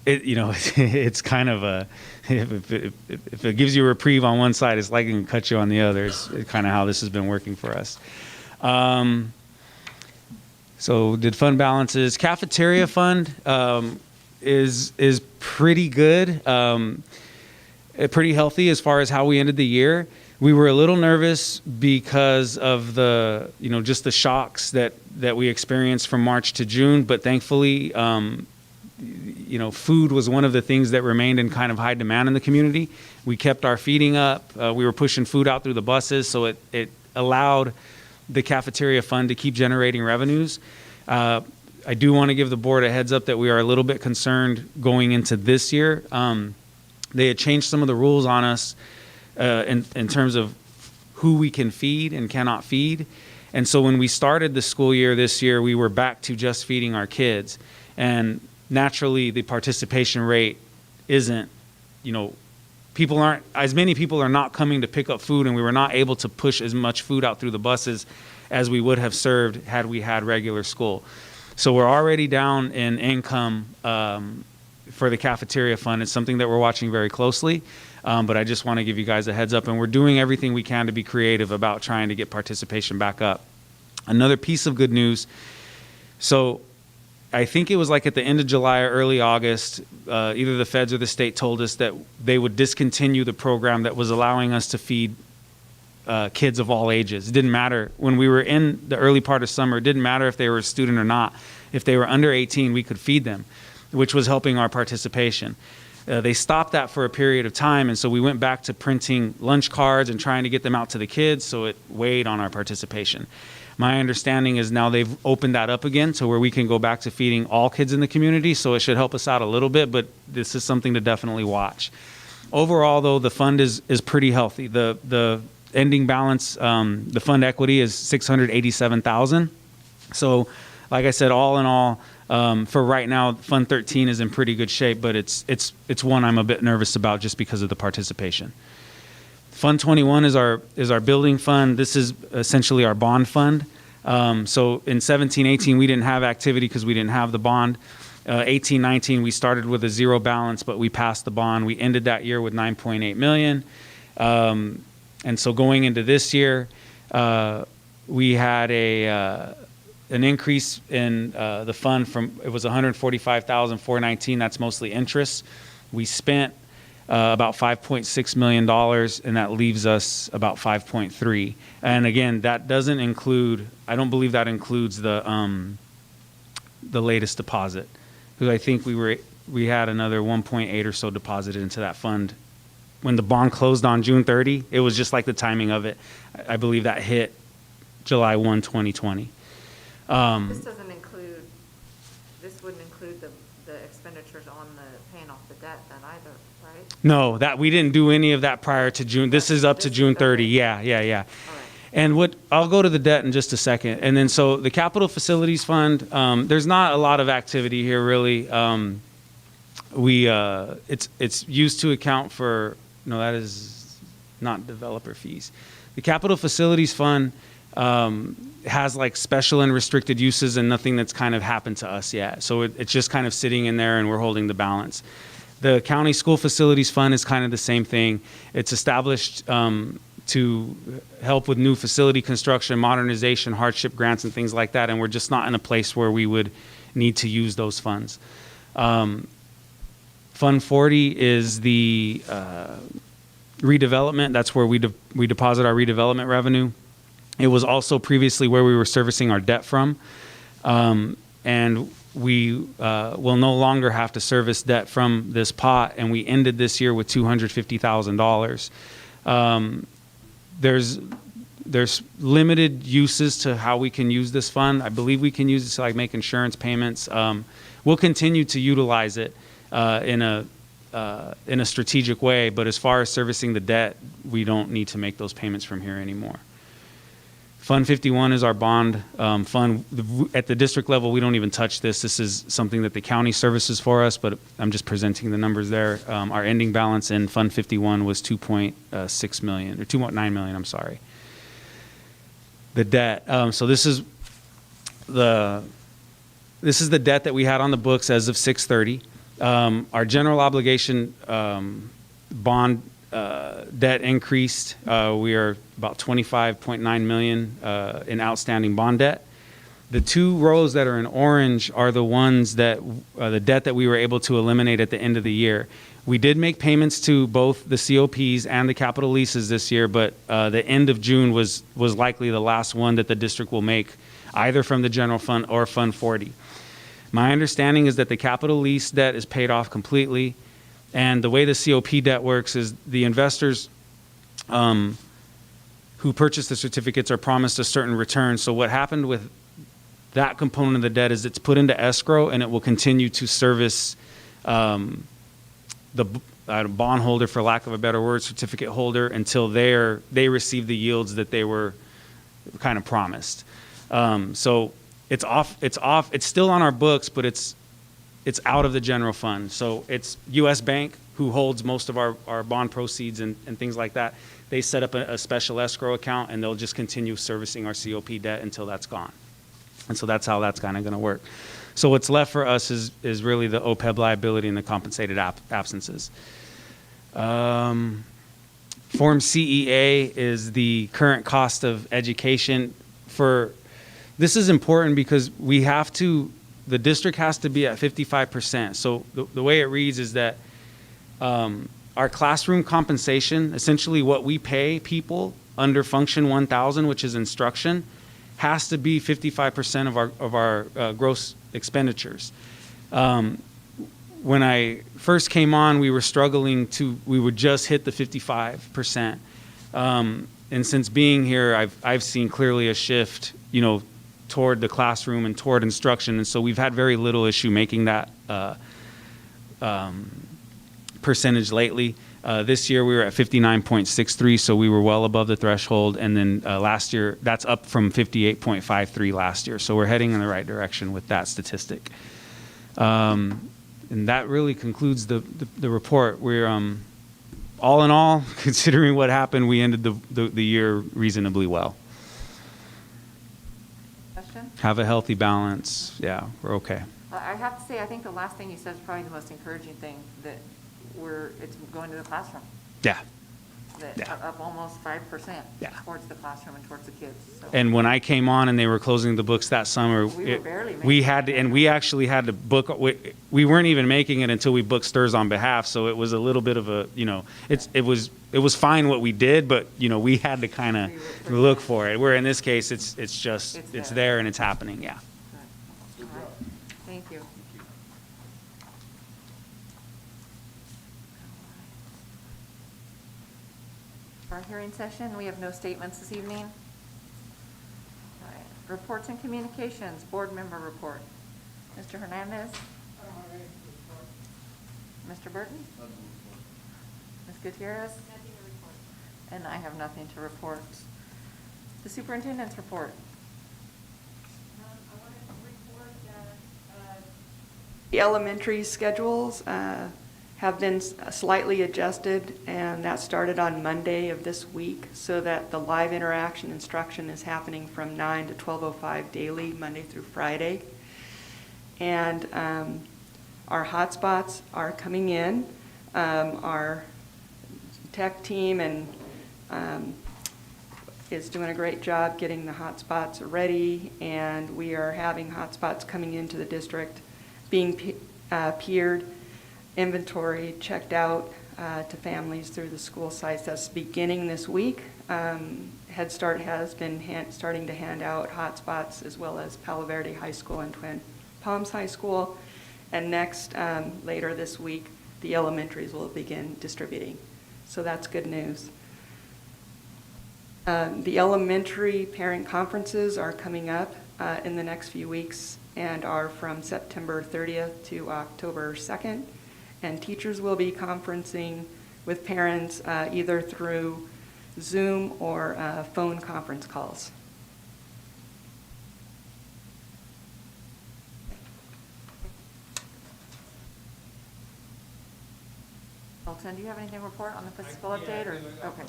it's kind of a, if it gives you a reprieve on one side, it's likely to cut you on the other. It's kind of how this has been working for us. So did fund balances. Cafeteria fund is pretty good, pretty healthy as far as how we ended the year. We were a little nervous because of the, just the shocks that we experienced from March to June, but thankfully, food was one of the things that remained in kind of high demand in the community. We kept our feeding up. We were pushing food out through the buses, so it allowed the cafeteria fund to keep generating revenues. I do want to give the board a heads up that we are a little bit concerned going into this year. They had changed some of the rules on us in terms of who we can feed and cannot feed. And so when we started the school year this year, we were back to just feeding our kids. And naturally, the participation rate isn't, as many people are not coming to pick up food, and we were not able to push as much food out through the buses as we would have served had we had regular school. So we're already down in income for the cafeteria fund. It's something that we're watching very closely, but I just want to give you guys a heads up, and we're doing everything we can to be creative about trying to get participation back up. Another piece of good news, so I think it was like at the end of July or early August, either the feds or the state told us that they would discontinue the program that was allowing us to feed kids of all ages. It didn't matter. When we were in the early part of summer, it didn't matter if they were a student or not. If they were under 18, we could feed them, which was helping our participation. They stopped that for a period of time, and so we went back to printing lunch cards and trying to get them out to the kids, so it weighed on our participation. My understanding is now they've opened that up again to where we can go back to feeding all kids in the community, so it should help us out a little bit, but this is something to definitely watch. Overall, though, the fund is pretty healthy. The ending balance, the fund equity is $687,000. So, like I said, all in all, for right now, Fund 13 is in pretty good shape, but it's one I'm a bit nervous about just because of the participation. Fund 21 is our building fund. This is essentially our bond fund. So in 17-18, we didn't have activity because we didn't have the bond. 18-19, we started with a zero balance, but we passed the bond. We ended that year with $9.8 million. And so going into this year, we had an increase in the fund from, it was $145,419. That's mostly interest. We spent about $5.6 million, and that leaves us about 5.3. And again, that doesn't include, I don't believe that includes the latest deposit, because I think we had another 1.8 or so deposited into that fund. When the bond closed on June 30, it was just like the timing of it. I believe that hit July 1, 2020. This doesn't include, this wouldn't include the expenditures on the paying off the debt then either, right? No, that we didn't do any of that prior to June. This is up to June 30. Yeah. All right. And I'll go to the debt in just a second. And then so the capital facilities fund, there's not a lot of activity here really. It's used to account for, no, that is not developer fees. The capital facilities fund has like special and restricted uses and nothing that's kind of happened to us yet. So it's just kind of sitting in there and we're holding the balance. The county school facilities fund is kind of the same thing. It's established to help with new facility construction, modernization, hardship grants, and things like that. And we're just not in a place where we would need to use those funds. Fund 40 is the redevelopment. That's where we deposit our redevelopment revenue. It was also previously where we were servicing our debt from. And we will no longer have to service debt from this pot. And we ended this year with $250,000. There's limited uses to how we can use this fund. I believe we can use it to like make insurance payments. We'll continue to utilize it in a strategic way, but as far as servicing the debt, we don't need to make those payments from here anymore. Fund 51 is our bond fund. At the district level, we don't even touch this. This is something that the county services for us, but I'm just presenting the numbers there. Our ending balance in Fund 51 was $2.6 million, or $2.9 million, I'm sorry. The debt, so this is the debt that we had on the books as of 6/30. Our general obligation bond debt increased. We are about $25.9 million in outstanding bond debt. The two rows that are in orange are the ones that the debt that we were able to eliminate at the end of the year. We did make payments to both the COPs and the capital leases this year, but the end of June was likely the last one that the district will make, either from the general fund or Fund 40. My understanding is that the capital lease debt is paid off completely, and the way the COP debt works is the investors who purchase the certificates are promised a certain return. So what happened with that component of the debt is it's put into escrow, and it will continue to service the bondholder, for lack of a better word, certificate holder, until they receive the yields that they were kind of promised. So it's still on our books, but it's out of the general fund. So it's U.S. Bank who holds most of our bond proceeds and things like that. They set up a special escrow account, and they'll just continue servicing our COP debt until that's gone. And so that's how that's kind of going to work. So what's left for us is really the OPEB liability and the compensated absences. Form CEA is the current cost of education. This is important because the district has to be at 55%. So the way it reads is that our classroom compensation, essentially what we pay people under Function 1000, which is instruction, has to be 55% of our gross expenditures. When I first came on, we were struggling we would just hit the 55%. And since being here, I've seen clearly a shift, toward the classroom and toward instruction. And so we've had very little issue making that percentage lately. This year, we were at 59.63, so we were well above the threshold. And then last year, that's up from 58.53 last year. So we're heading in the right direction with that statistic. And that really concludes the report. We're, all in all, considering what happened, we ended the year reasonably well. Question? Have a healthy balance. Yeah, we're okay. I have to say, I think the last thing you said is probably the most encouraging thing, that it's going to the classroom. Yeah. That Yeah. up almost 5% Yeah. towards the classroom and towards the kids. So And when I came on and they were closing the books that summer, We were barely we making had to, it. and we actually had to book. We weren't even making it until we booked Stirs on Behalf. So it was a little bit of a, it was fine what we did, but we had to kind of look for it. Where in this case, it's just It's there there. and it's happening. Yeah. All right. Thank you. Our hearing session, we have no statements this evening. All right. Reports and communications, board member report. Mr. Hernandez? Mr. Burton? Ms. Gutierrez? Nothing to report. And I have nothing to report. The superintendent's report. I want to report that the elementary schedules have been slightly adjusted, and that started on Monday of this week, so that the live interaction instruction is happening from 9 to 12:05 daily, Monday through Friday. And our hotspots are coming in. Our tech team and is doing a great job getting the hotspots ready, and we are having hotspots coming into the district, being peered, inventory checked out to families through the school sites. That's beginning this week. Head Start has been starting to hand out hotspots, as well as Palo Verde High School and Twin Palms High School. And next, later this week, the elementaries will begin distributing. So that's good news. The elementary parent conferences are coming up in the next few weeks and are from September 30th to October 2nd. And teachers will be conferencing with parents either through Zoom or phone conference calls. Alton, do you have anything to report on the fiscal update, or? Okay.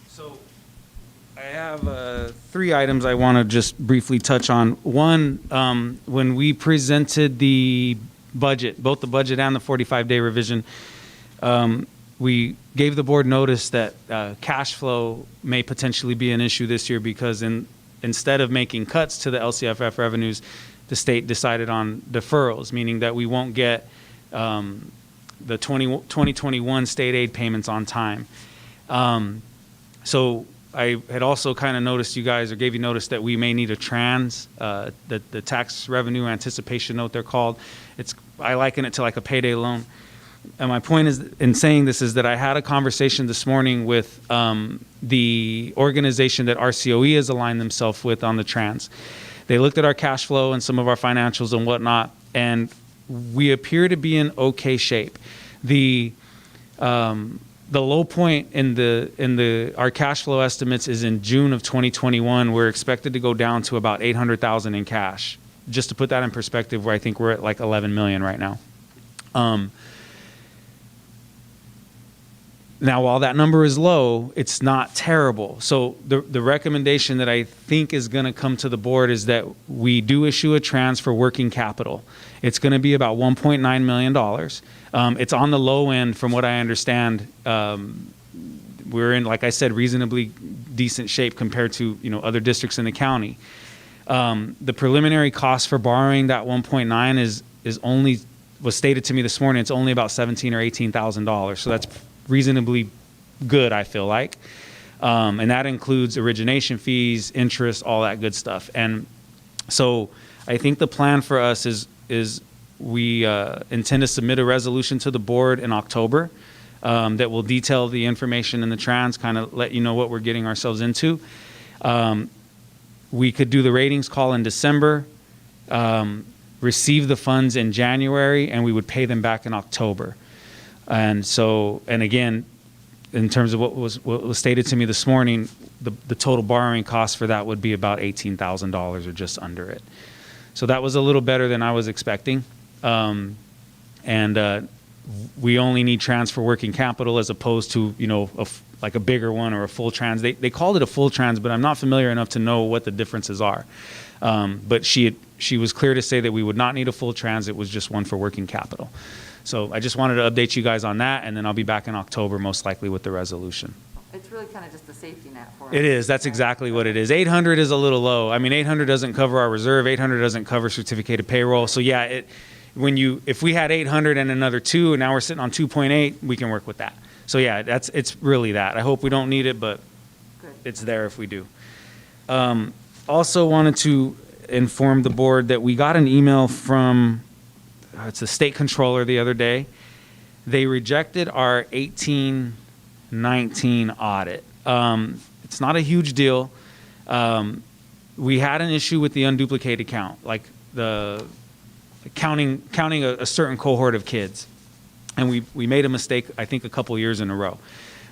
So I have 3 items I want to just briefly touch on. One, when we presented the budget, both the budget and the 45-day revision, we gave the board notice that cash flow may potentially be an issue this year, because instead of making cuts to the LCFF revenues, the state decided on deferrals, meaning that we won't get the 2021 state aid payments on time. So I had also kind of noticed you guys, or gave you notice that we may need a the tax revenue anticipation note, they're called. I liken it to like a payday loan. And my point is, in saying this, is that I had a conversation this morning with the organization that RCOE has aligned themselves with on the trans. They looked at our cash flow and some of our financials and whatnot, and we appear to be in okay shape. The low point in our cash flow estimates is in June of 2021. We're expected to go down to about $800,000 in cash. Just to put that in perspective, where I think we're at like 11 million right now. Now, while that number is low, it's not terrible. So the recommendation that I think is going to come to the board is that we do issue a transfer working capital. It's going to be about $1.9 million. It's on the low end from what I understand. We're in, like I said, reasonably decent shape compared to other districts in the county. The preliminary cost for borrowing that 1.9 was stated to me this morning. It's only about $17,000 or $18,000. So that's reasonably good, I feel like. And that includes origination fees, interest, all that good stuff. And so I think the plan for us is we intend to submit a resolution to the board in October that will detail the information in the trans, kind of let you know what we're getting ourselves into. We could do the ratings call in December, receive the funds in January, and we would pay them back in October. And so, and again, in terms of what was stated to me this morning, the total borrowing cost for that would be about $18,000 or just under it. So that was a little better than I was expecting. We only need transfer working capital as opposed to, like a bigger one or a full trans. They called it a full trans, but I'm not familiar enough to know what the differences are. But she was clear to say that we would not need a full trans. It was just one for working capital. So I just wanted to update you guys on that, and then I'll be back in October most likely with the resolution. It's really kind of just a safety net for us. It is. That's exactly what it is. 800 is a little low. I mean, 800 doesn't cover our reserve. 800 doesn't cover certificated payroll. So yeah, if we had 800 and another 2, and now we're sitting on 2.8, we can work with that. So yeah, it's really that. I hope we don't need it, but Good. it's there if we do. Also wanted to inform the board that we got an email from it's the state controller the other day. They rejected our 1819 audit. It's not a huge deal. We had an issue with the unduplicated count, like the counting a certain cohort of kids. And we made a mistake, I think, a couple years in a row.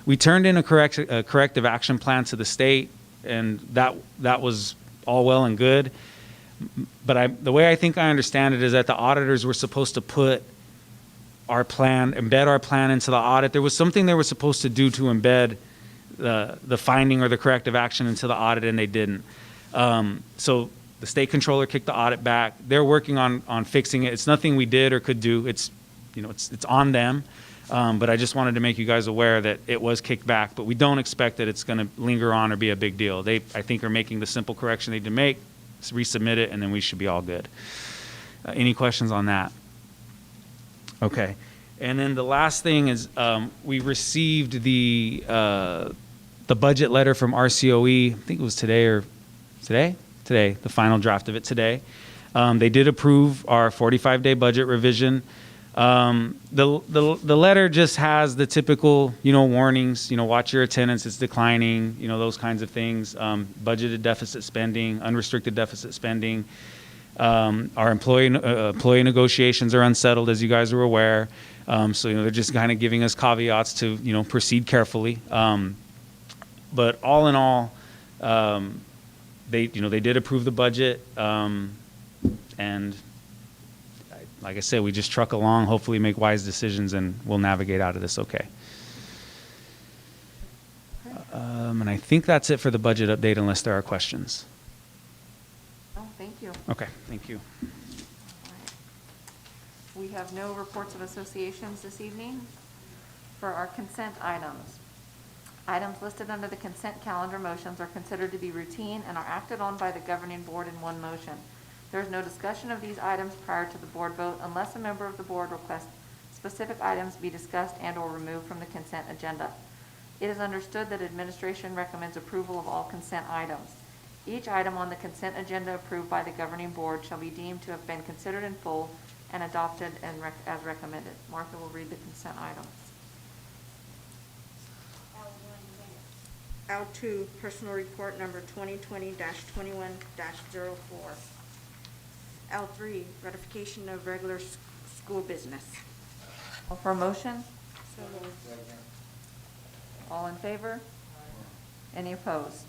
We turned in a corrective action plan to the state, and that was all well and good. But the way I think I understand it is that the auditors were supposed to embed our plan into the audit. There was something they were supposed to do to embed the finding or the corrective action into the audit, and they didn't. So the state controller kicked the audit back. They're working on fixing it. It's nothing we did or could do. It's on them. But I just wanted to make you guys aware that it was kicked back, but we don't expect that it's going to linger on or be a big deal. They, I think, are making the simple correction they need to make, resubmit it, and then we should be all good. Any questions on that? Okay. And then the last thing is we received the budget letter from RCOE. I think it was today, the final draft of it today. They did approve our 45-day budget revision. The letter just has the typical, warnings, watch your attendance, it's declining, those kinds of things. Budgeted deficit spending, unrestricted deficit spending. Our employee negotiations are unsettled, as you guys are aware. So, they're just kind of giving us caveats to, proceed carefully. But all in all, they did approve the budget. And like I said, we just truck along, hopefully make wise decisions, and we'll navigate out of this okay. And I think that's it for the budget update, unless there are questions. Oh, thank you. Okay, thank you. All right. We have no reports of associations this evening. For our consent items, items listed under the consent calendar motions are considered to be routine and are acted on by the governing board in one motion. There is no discussion of these items prior to the board vote unless a member of the board requests specific items be discussed and/or removed from the consent agenda. It is understood that administration recommends approval of all consent items. Each item on the consent agenda approved by the governing board shall be deemed to have been considered in full and adopted as recommended. Martha will read the consent items. L2, personal report number 2020-21-04. L3, ratification of regular school business. Call for a motion? All in favor? Any opposed?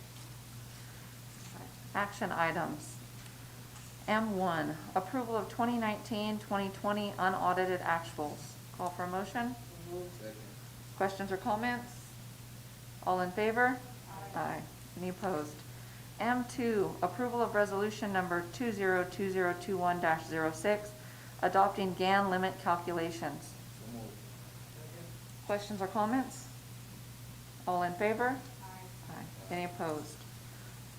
Action items. M1, approval of 2019-2020 unaudited actuals. Call for a motion? Questions or comments? All in favor? Aye. Any opposed? M2, approval of resolution number 202021-06, adopting GAN limit calculations. Questions or comments? All in favor? Aye. Any opposed?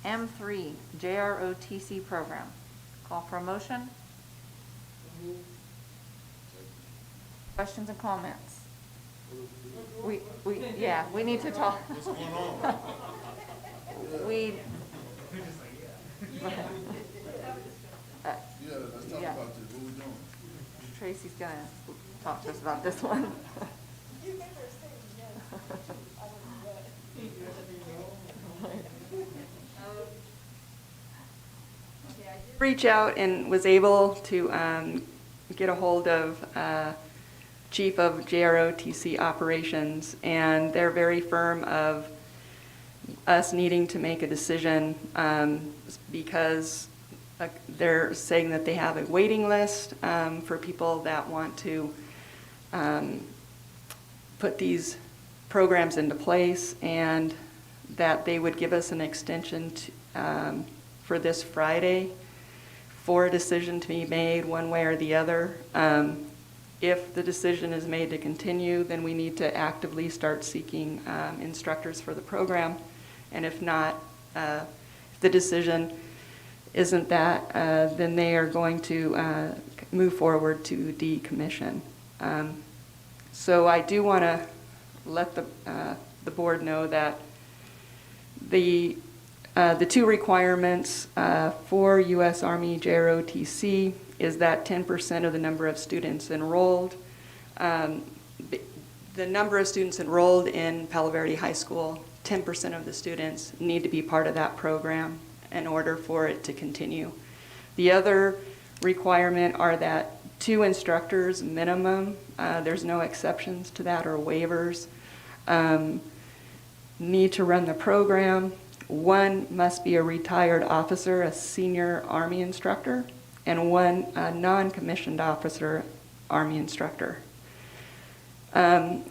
M3, JROTC program. Call for a motion? Questions and comments? We need to talk. What's going on? Yeah, let's talk Yeah. about this. What we doing? Tracy's gonna talk to us about this one. Reach out and was able to get a hold of chief of JROTC operations, and they're very firm of us needing to make a decision because they're saying that they have a waiting list for people that want to put these programs into place, and that they would give us an extension for this Friday for a decision to be made one way or the other. If the decision is made to continue, then we need to actively start seeking instructors for the program. And if not, if the decision isn't that, then they are going to move forward to decommission. So I do want to let the board know that the two requirements for U.S. Army JROTC is that 10% of the number of students enrolled. The number of students enrolled in Palo Verde High School, 10% of the students need to be part of that program in order for it to continue. The other requirement are that 2 instructors minimum, there's no exceptions to that or waivers, need to run the program. 1 must be a retired officer, a senior Army instructor, and 1 non-commissioned officer, Army instructor. The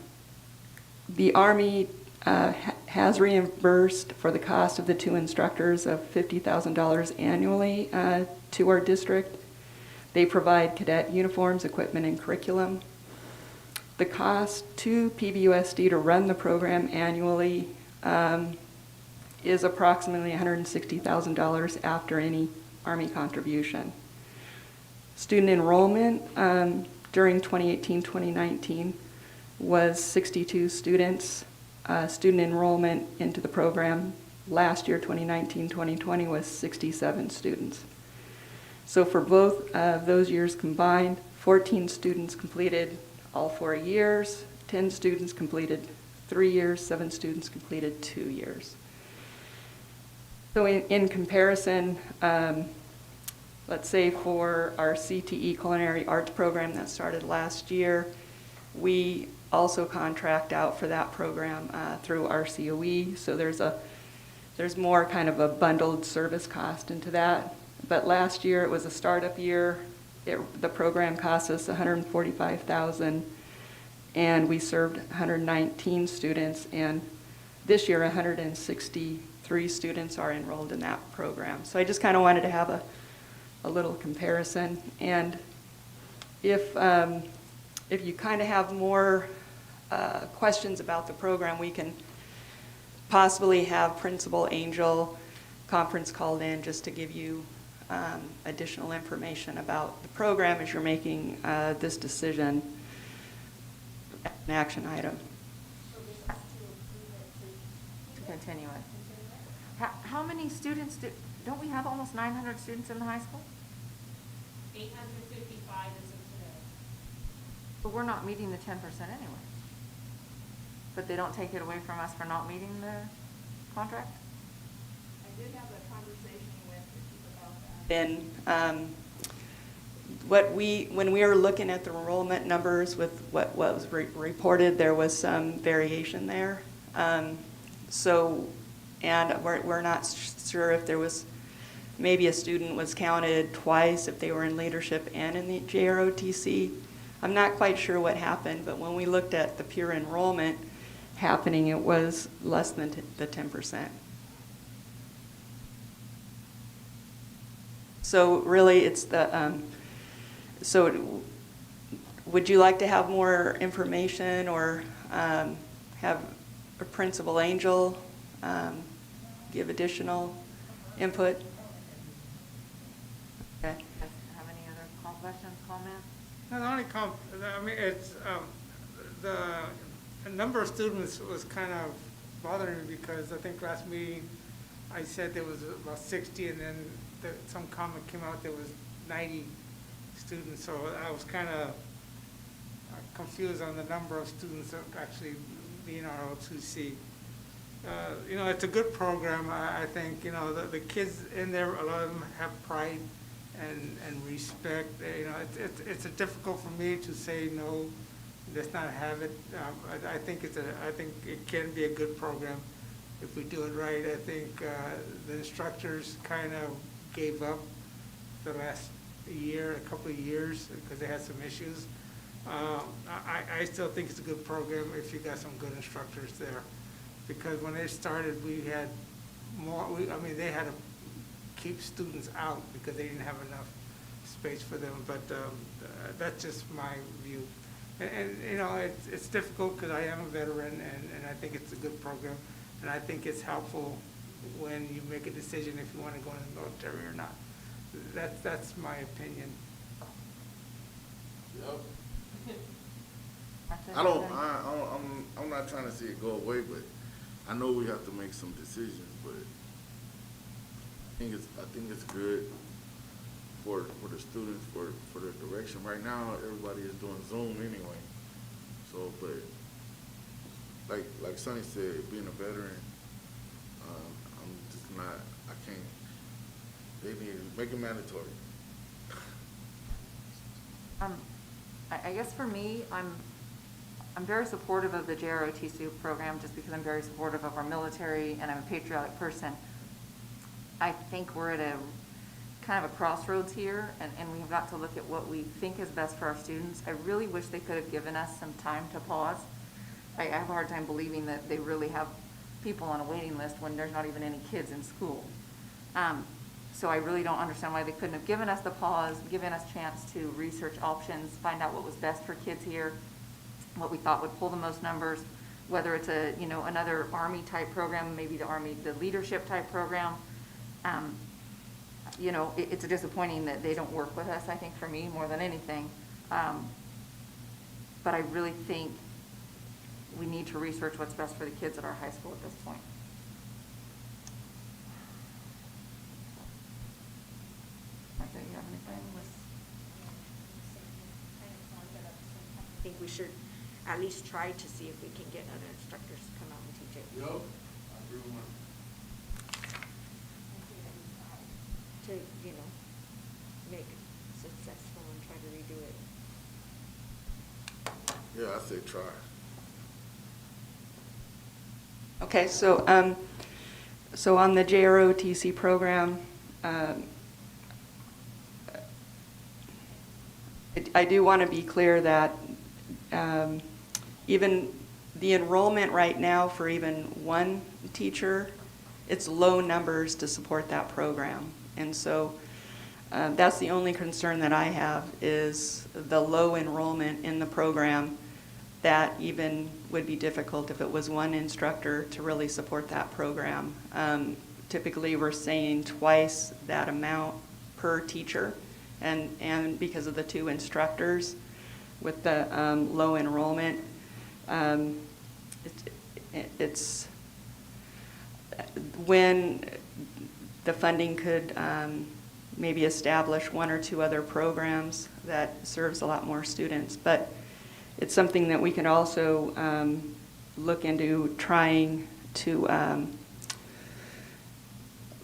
Army has reimbursed for the cost of the 2 instructors of $50,000 annually to our district. They provide cadet uniforms, equipment, and curriculum. The cost to PVUSD to run the program annually is approximately $160,000 after any Army contribution. Student enrollment during 2018-2019 was 62 students. Student enrollment into the program last year, 2019-2020, was 67 students. So for both of those years combined, 14 students completed all 4 years, 10 students completed 3 years, 7 students completed 2 years. So in comparison, let's say for our CTE Culinary Arts program that started last year, we also contract out for that program through RCOE. So there's more kind of a bundled service cost into that. But last year it was a startup year. The program cost us $145,000, and we served 119 students. And this year, 163 students are enrolled in that program. So I just kind of wanted to have a little comparison. And if you kind of have more questions about the program, we can possibly have Principal Angel conference called in just to give you additional information about the program as you're making this decision, an action item. To continue it. How many students don't we have almost 900 students in the high school? 855 as of today. But we're not meeting the 10% anyway. But they don't take it away from us for not meeting the contract? I did have a conversation with the chief about that. When we were looking at the enrollment numbers with what was reported, there was some variation there. And we're not sure if there was, maybe a student was counted twice if they were in leadership and in the JROTC. I'm not quite sure what happened, but when we looked at the pure enrollment happening, it was less than the 10%. So really it's the, would you like to have more information or have a Principal Angel give additional input? Okay. Have any other questions, comments? No, the only it's, the number of students was kind of bothering me because I think last meeting I said there was about 60 and then some comment came out there was 90 students, so I was kind of confused on the number of students that actually be in our O2C. It's a good program. I think, the kids in there, a lot of them have pride and respect. It's difficult for me to say no let's not have it. I think I think it can be a good program if we do it right. I think the instructors kind of gave up the last year, a couple of years, because they had some issues. I still think it's a good program if you got some good instructors there, because when they started, we had more. I mean, they had to keep students out because they didn't have enough space for them. But that's just my view. And you know, it's difficult because I am a veteran, and I think it's a good program, and I think it's helpful when you make a decision if you want to go in the military or not. That's my opinion. Yep. Martha, I'm not trying to see it go away, but I know we have to make some decisions, but I think it's good for the students, for the direction. Right now, everybody is doing Zoom anyway. So, but like Sonny said, being a veteran, I'm just not, I can't, they need to make it mandatory. I guess for me, I'm very supportive of the JROTC program just because I'm very supportive of our military and I'm a patriotic person. I think we're at a kind of a crossroads here, and we've got to look at what we think is best for our students. I really wish they could have given us some time to pause. I have a hard time believing that they really have people on a waiting list when there's not even any kids in school. So I really don't understand why they couldn't have given us the pause, given us a chance to research options, find out what was best for kids here, what we thought would pull the most numbers, whether it's a, you know, another Army type program, maybe the leadership type program. You know, it's disappointing that they don't work with us, I think, for me, more than anything. But I really think we need to research what's best for the kids at our high school at this point. Martha, you have anything? I think we should at least try to see if we can get other instructors to come out and teach it. Yep, I agree with Mark. To, you know, make it successful and try to redo it. Yeah, I say try. Okay, so, so on the JROTC program, I do want to be clear that even the enrollment right now for even one teacher, it's low numbers to support that program. And so that's the only concern that I have is the low enrollment in the program. That even would be difficult if it was one instructor to really support that program. Typically, we're saying twice that amount per teacher, and because of the two instructors with the low enrollment, it's when the funding could maybe establish one or two other programs that serves a lot more students. But it's something that we can also look into trying to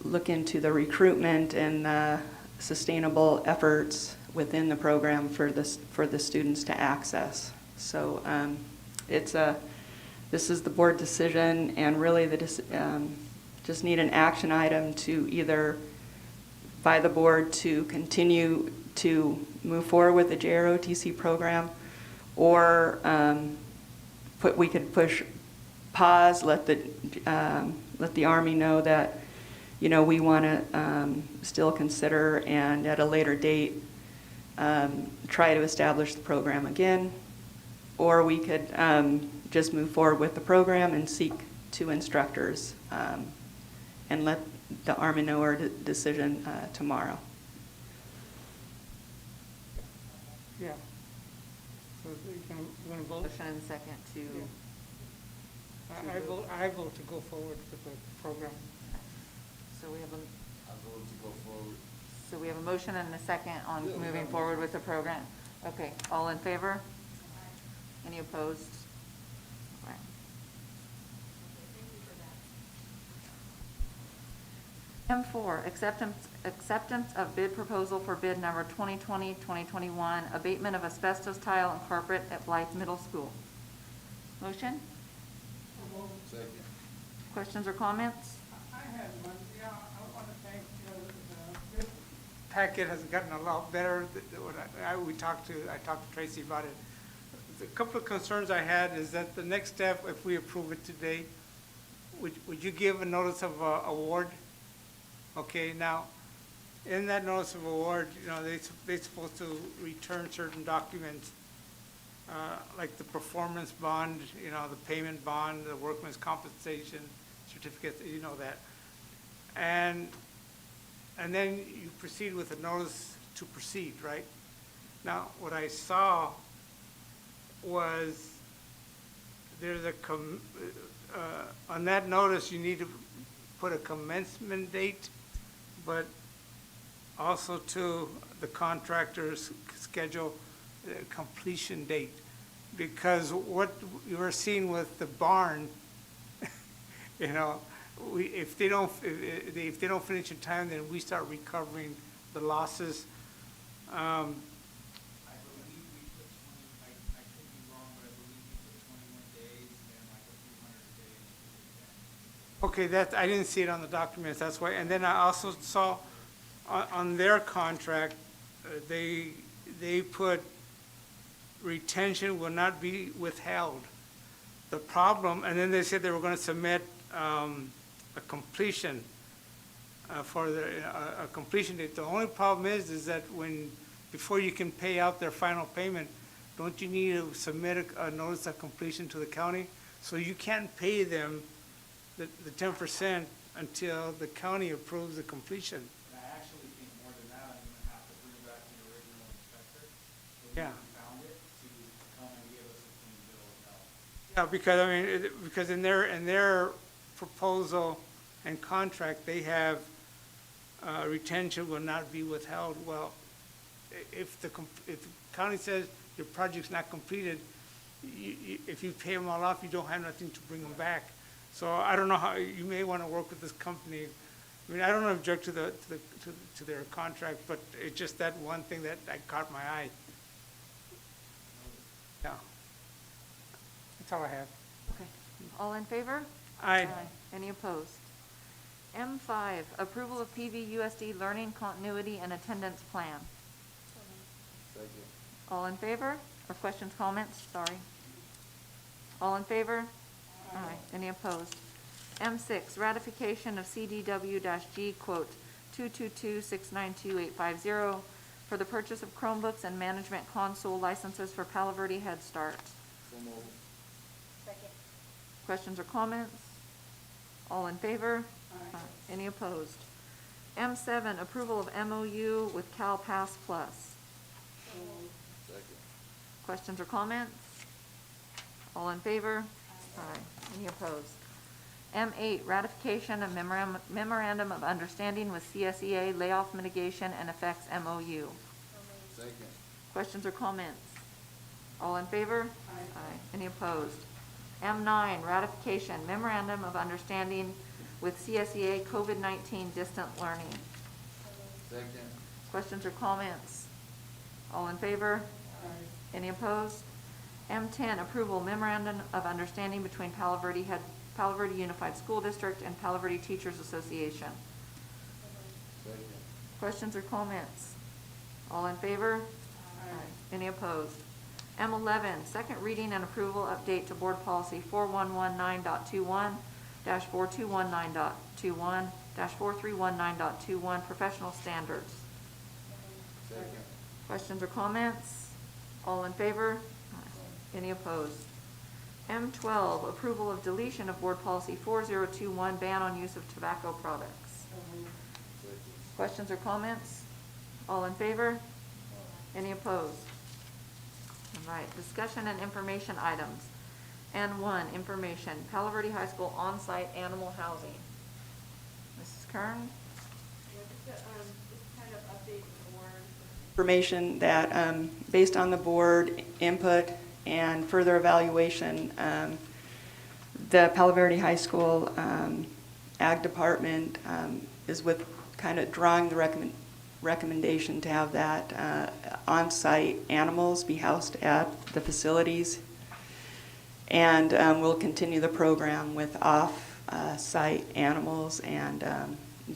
look into the recruitment and sustainable efforts within the program for the students to access. So this is the board decision, and really just need an action item to either by the board to continue to move forward with the JROTC program, or we could push pause, let the Army know that, you know, we want to still consider and at a later date try to establish the program again, or we could just move forward with the program and seek two instructors and let the Army know our decision tomorrow. Yeah. So you're gonna vote? Motion and second to. Yeah. I vote to go forward with the program. So we have a. I vote to go forward. So we have a motion and a second on moving forward with the program. Okay, all in favor? Any opposed? Right. M4, acceptance of bid proposal for bid number 2020-2021, abatement of asbestos tile and carpet at Blythe Middle School. Motion? Second. Questions or comments? I had one, I want to thank, this packet has gotten a lot better. I talked to Tracy about it. A couple of concerns I had is that the next step, if we approve it today, would you give a notice of award? Okay, now, in that notice of award, they're supposed to return certain documents, like the performance bond, the payment bond, the workman's compensation certificate, that. And then you proceed with a notice to proceed, right? Now, what I saw was there's on that notice, you need to put a commencement date, but also to the contractor's schedule completion date. Because what you were seeing with the barn, if they don't finish in time, then we start recovering the losses. I believe we put 20, I could be wrong, but I believe we put 21 days and like a few hundred days. Okay, that, I didn't see it on the documents, that's why. And then I also saw on their contract, they put retention will not be withheld. The problem, and then they said they were going to submit a completion for a completion date. The only problem is that before you can pay out their final payment, don't you need to submit a notice of completion to the county? So you can't pay them the 10% until the county approves the completion. And I actually think more than that, I'm gonna have to bring back the original inspector. Yeah. Who found it to come and give us a clean bill of health. Yeah, because in their proposal and contract, they have retention will not be withheld. Well, if the county says your project's not completed, if you pay them all off, you don't have nothing to bring them back. So I don't know how, you may want to work with this company. I mean, I don't object to to their contract, but it's just that one thing that caught my eye. Yeah. That's all I have. Okay. All in favor? Aye. Any opposed? M5, approval of PVUSD learning continuity and attendance plan. Second. All in favor? Or questions, comments? Sorry. All in favor? Aye. Any opposed? M6, ratification of CDW-G quote 222692850 for the purchase of Chromebooks and management console licenses for Palo Verde Head Start. So moved. Second. Questions or comments? All in favor? Aye. Any opposed? M7, approval of MOU with Cal Pass Plus. Second. Questions or comments? All in favor? Aye. Any opposed? M8, ratification of memorandum of understanding with CSEA layoff mitigation and effects MOU. Second. Questions or comments? All in favor? Aye. Any opposed? M9, ratification memorandum of understanding with CSEA COVID-19 distant learning. Second. Questions or comments? All in favor? Any opposed? M10, approval memorandum of understanding between Palo Verde Unified School District and Palo Verde Teachers Association. Second. Questions or comments? All in favor? Aye. Any opposed? M11, second reading and approval update to board policy 4119.21, -4219.21, -4319.21, professional standards. Second. Questions or comments? All in favor? Any opposed? M12, approval of deletion of board policy 4021, ban on use of tobacco products. Second. Questions or comments? All in favor? Any opposed? All right, discussion and information items. N1, information, Palo Verde High School on-site animal housing. Mrs. Kern? Information that, based on the board input and further evaluation, the Palo Verde High School Ag Department is with kind of drawing the recommendation to have that on-site animals be housed at the facilities. And we'll continue the program with off-site animals and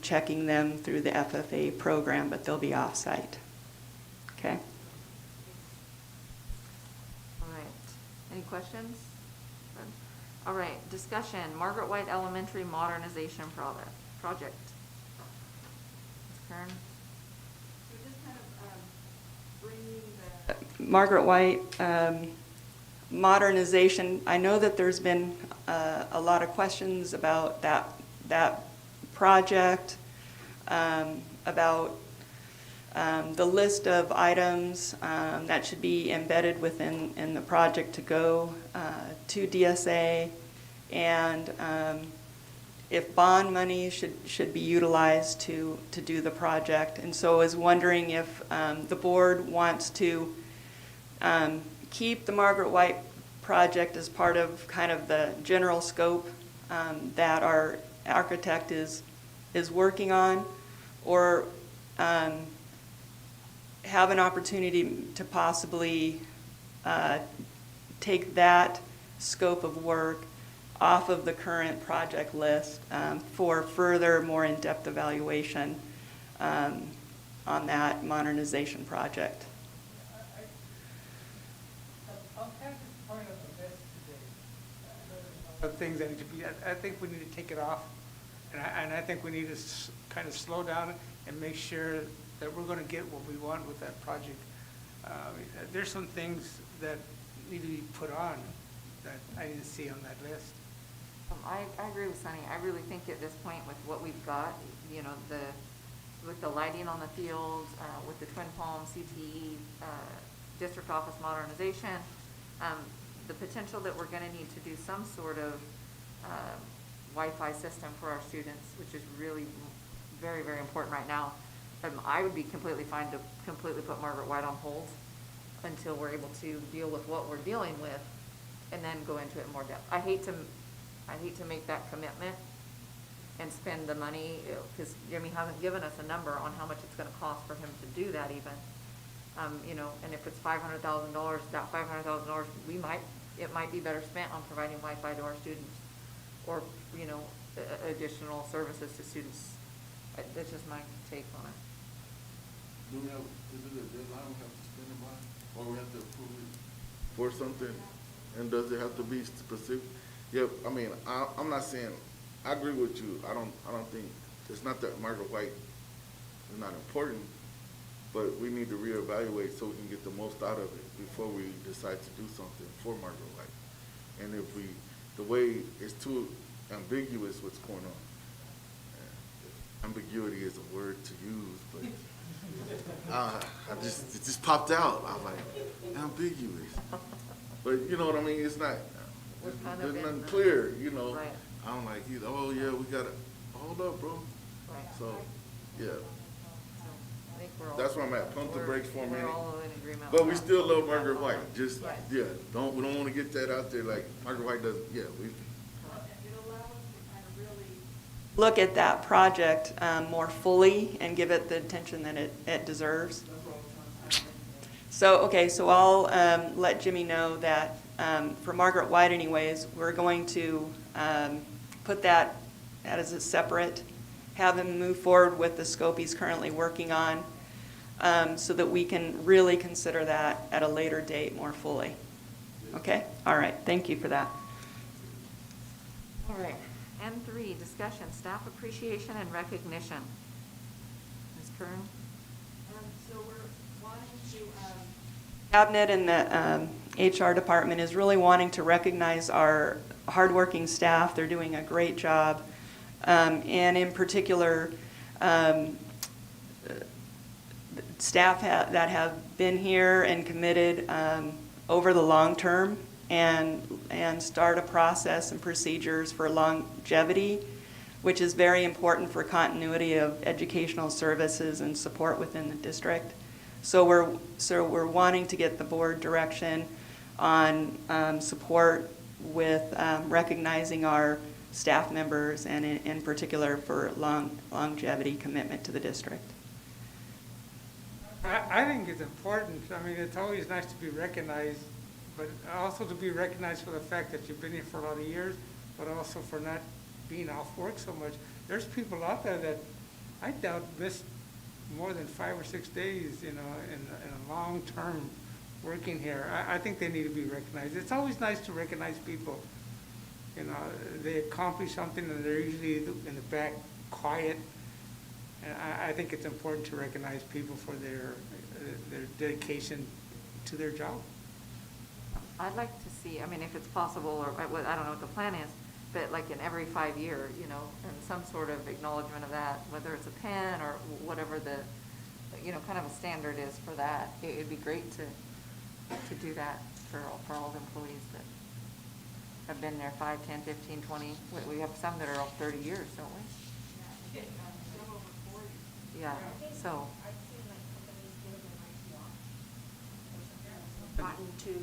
checking them through the FFA program, but they'll be off-site. Okay? All right. Any questions? Good. All right, discussion, Margaret White Elementary Modernization Project. Ms. Kern? Margaret White modernization, I know that there's been a lot of questions about that project, about the list of items that should be embedded within the project to go to DSA, and if bond money should be utilized to do the project. And so I was wondering if the board wants to keep the Margaret White project as part of kind of the general scope that our architect is working on, or have an opportunity to possibly take that scope of work off of the current project list for further, more in-depth evaluation on that modernization project. I'll kind of just point out the list today. Of things that need to be, I think we need to take it off, and I think we need to kind of slow down and make sure that we're going to get what we want with that project. There's some things that need to be put on that I didn't see on that list. I agree with Sunny. I really think at this point with what we've got, you know, with the lighting on the field, with the Twin Palm CTE district office modernization, the potential that we're going to need to do some sort of Wi-Fi system for our students, which is really very, very important right now. I would be completely fine to completely put Margaret White on hold until we're able to deal with what we're dealing with, and then go into it in more depth. I hate to make that commitment and spend the money, because Jimmy hasn't given us a number on how much it's going to cost for him to do that even. You know, and if it's $500,000, that $500,000, it might be better spent on providing Wi-Fi to our students, or, you know, additional services to students. That's just my take on it. Do we have, is it a deadline we have to spend it by, or we have to approve it for something? And does it have to be specific? Yeah, I mean, I'm not saying, I agree with you. I don't think, it's not that Margaret White is not important, but we need to reevaluate so we can get the most out of it before we decide to do something for Margaret White. And if the way it's too ambiguous what's going on. Ambiguity is a word to use, but it just popped out. I was like, ambiguous. But you know what I mean? It's not, there's nothing clear, you know. Right. I'm like, oh yeah, we gotta, hold up, bro. Right. So, yeah. So I think we're all. That's where I'm at. Pump the brakes for a minute. We're all in agreement. But on we that. still love Margaret White. Just, Right. yeah, we don't want to get that out there like Margaret White doesn't, yeah, we. Look at that project more fully and give it the attention that it deserves. So, okay, so I'll let Jimmy know that for Margaret White anyways, we're going to put that as a separate, have him move forward with the scope he's currently working on, so that we can really consider that at a later date more fully. Okay? All right, thank you for that. All right. N3, discussion, staff appreciation and recognition. Ms. Kern? So we're wanting to, Cabinet and the HR department is really wanting to recognize our hardworking staff. They're doing a great job. And in particular, staff that have been here and committed over the long term, and start a process and procedures for longevity, which is very important for continuity of educational services and support within the district. So we're wanting to get the board direction on support with recognizing our staff members, and in particular for longevity commitment to the district. I think it's important. I mean, it's always nice to be recognized, but also to be recognized for the fact that you've been here for a lot of years, but also for not being off work so much. There's people out there that I doubt miss more than 5 or 6 days, you know, in a long term working here. I think they need to be recognized. It's always nice to recognize people. You know, they accomplish something and they're usually in the back quiet. And I think it's important to recognize people for their dedication to their job. I'd like to see, I mean, if it's possible, or I don't know what the plan is, but like in every 5 year, you know, and some sort of acknowledgement of that, whether it's a pen or whatever the, you know, kind of a standard is for that. It'd be great to do that for all the employees that have been there 5, 10, 15, 20. We have some that are all 30 years, don't we? Yeah, so. I've seen like companies give them a nice watch. Gotten to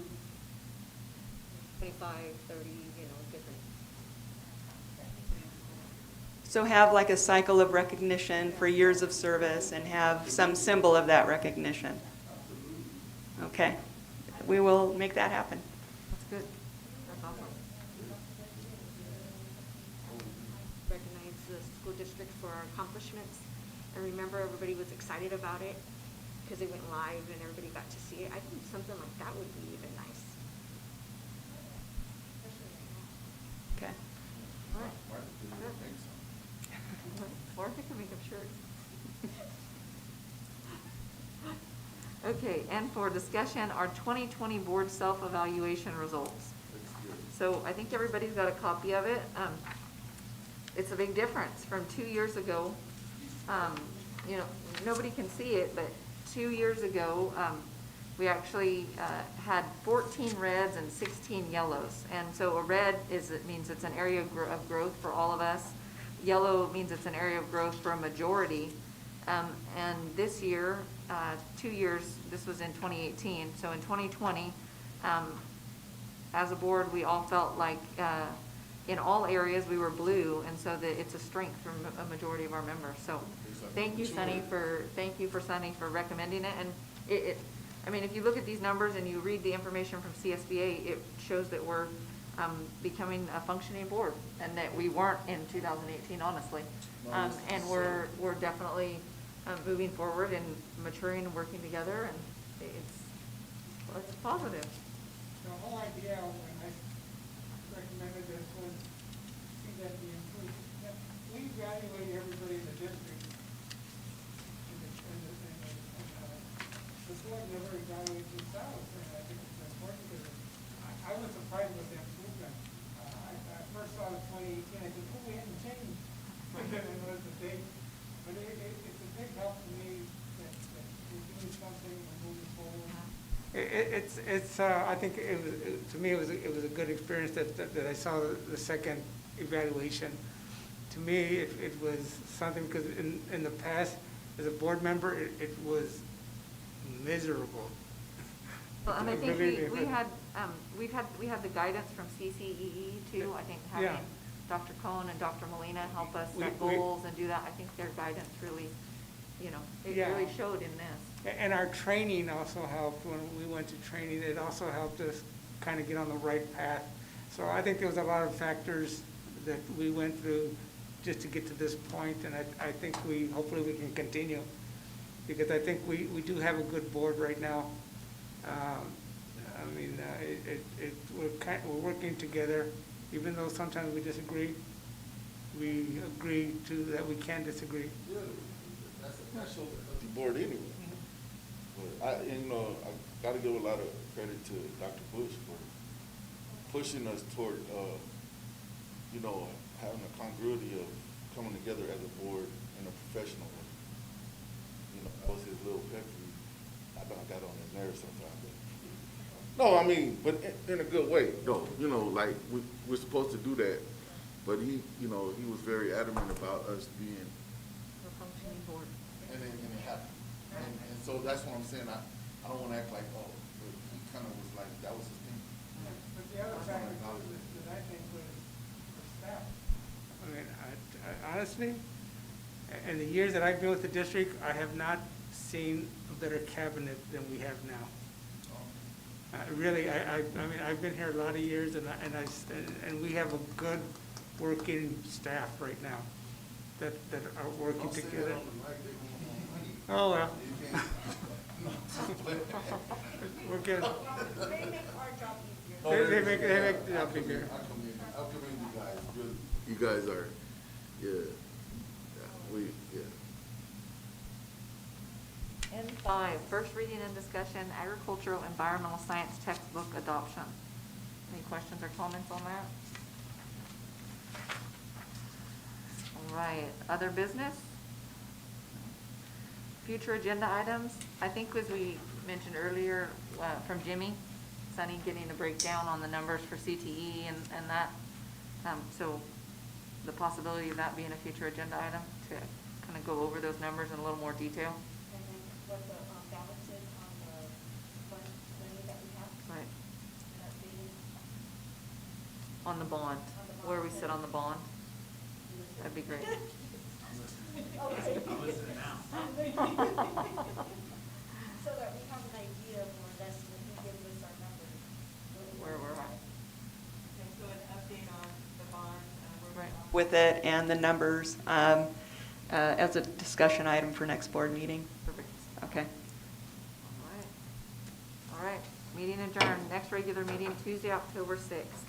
25, 30, you know, different. So have like a cycle of recognition for years of service and have some symbol of that recognition. Okay, we will make that happen. That's good. That's awesome. Recognize the school district for our accomplishments. And remember, everybody was excited about it because it went live and everybody got to see it. I think something like that would be even nice. Okay. All right. Or if they can make up shirts. Okay, and for discussion, our 2020 board self-evaluation results. So I think everybody's got a copy of it. It's a big difference from 2 years ago. You know, nobody can see it, but 2 years ago, we actually had 14 reds and 16 yellows. And so a red means it's an area of growth for all of us. Yellow means it's an area of growth for a majority. And this year, 2 years, this was in 2018. So in 2020, as a board, we all felt like in all areas we were blue, and so that it's a strength from a majority of our members. So thank you, Sunny, for recommending it. And I mean, if you look at these numbers and you read the information from CSBA, it shows that we're becoming a functioning board, and that we weren't in 2018, honestly. And we're definitely moving forward and maturing and working together, and it's positive. The whole idea when I recommended this was see that we improve. We evaluate everybody in the district. The board never evaluates themselves, and I think it's important because I was surprised with the improvement. I first saw it in 2018, I said, oh, we hadn't changed. And it was a big, but it's a big help to me that we're doing something, we're moving forward. I think to me, it was a good experience that I saw the second evaluation. To me, it was something, because in the past, as a board member, it was miserable. Well, and I think we had the guidance from CCEE too. I think having Yeah. Dr. Cohn and Dr. Molina help us set goals and do that, I think their guidance really, you know, it Yeah. really showed in this. And our training also helped. When we went to training, it also helped us kind of get on the right path. So I think there was a lot of factors that we went through just to get to this point, and I think hopefully we can continue, because I think we do have a good board right now. I mean, we're working together, even though sometimes we disagree. We agree that we can disagree. Yeah, that shows a healthy board anyway. But I gotta give a lot of credit to Dr. Bush for pushing us toward, having a congruity of coming together as a board in a professional way. That was his little pet peeve. I got on his nerves sometimes. No, I mean, but in a good way, though. Like we're supposed to do that, but he was very adamant about us being A functioning board. and it happened. And so that's what I'm saying. I don't want to act like, but he kind of was like, that was his thing. But the other factor that I think was the staff. honestly, in the years that I've been with the district, I have not seen a better cabinet than we have now. Really, I mean, I've been here a lot of years, and we have a good working staff right now that are working together. Oh, well. We're good. They make our job easier. They make the job bigger. I'll commend you guys. You guys are, yeah, yeah. N5, first reading and discussion, agricultural environmental science textbook adoption. Any questions or comments on that? All right, other business? Future agenda items, I think as we mentioned earlier, from Jimmy, Sonny getting a breakdown on the numbers for CTE and that. So the possibility of that being a future agenda item to kind of go over those numbers in a little more detail. And then what the balance is on the fund money that we have. Right. That being, On the bond, where we sit on the bond. That'd be great. okay. So that we have an idea more or less when he gives us our numbers. Where we're at. Okay, so an update on the bond, Right. with it and the numbers, as a discussion item for next board meeting. Perfect. Okay. All right. All right, meeting adjourned. Next regular meeting, Tuesday, October 6th.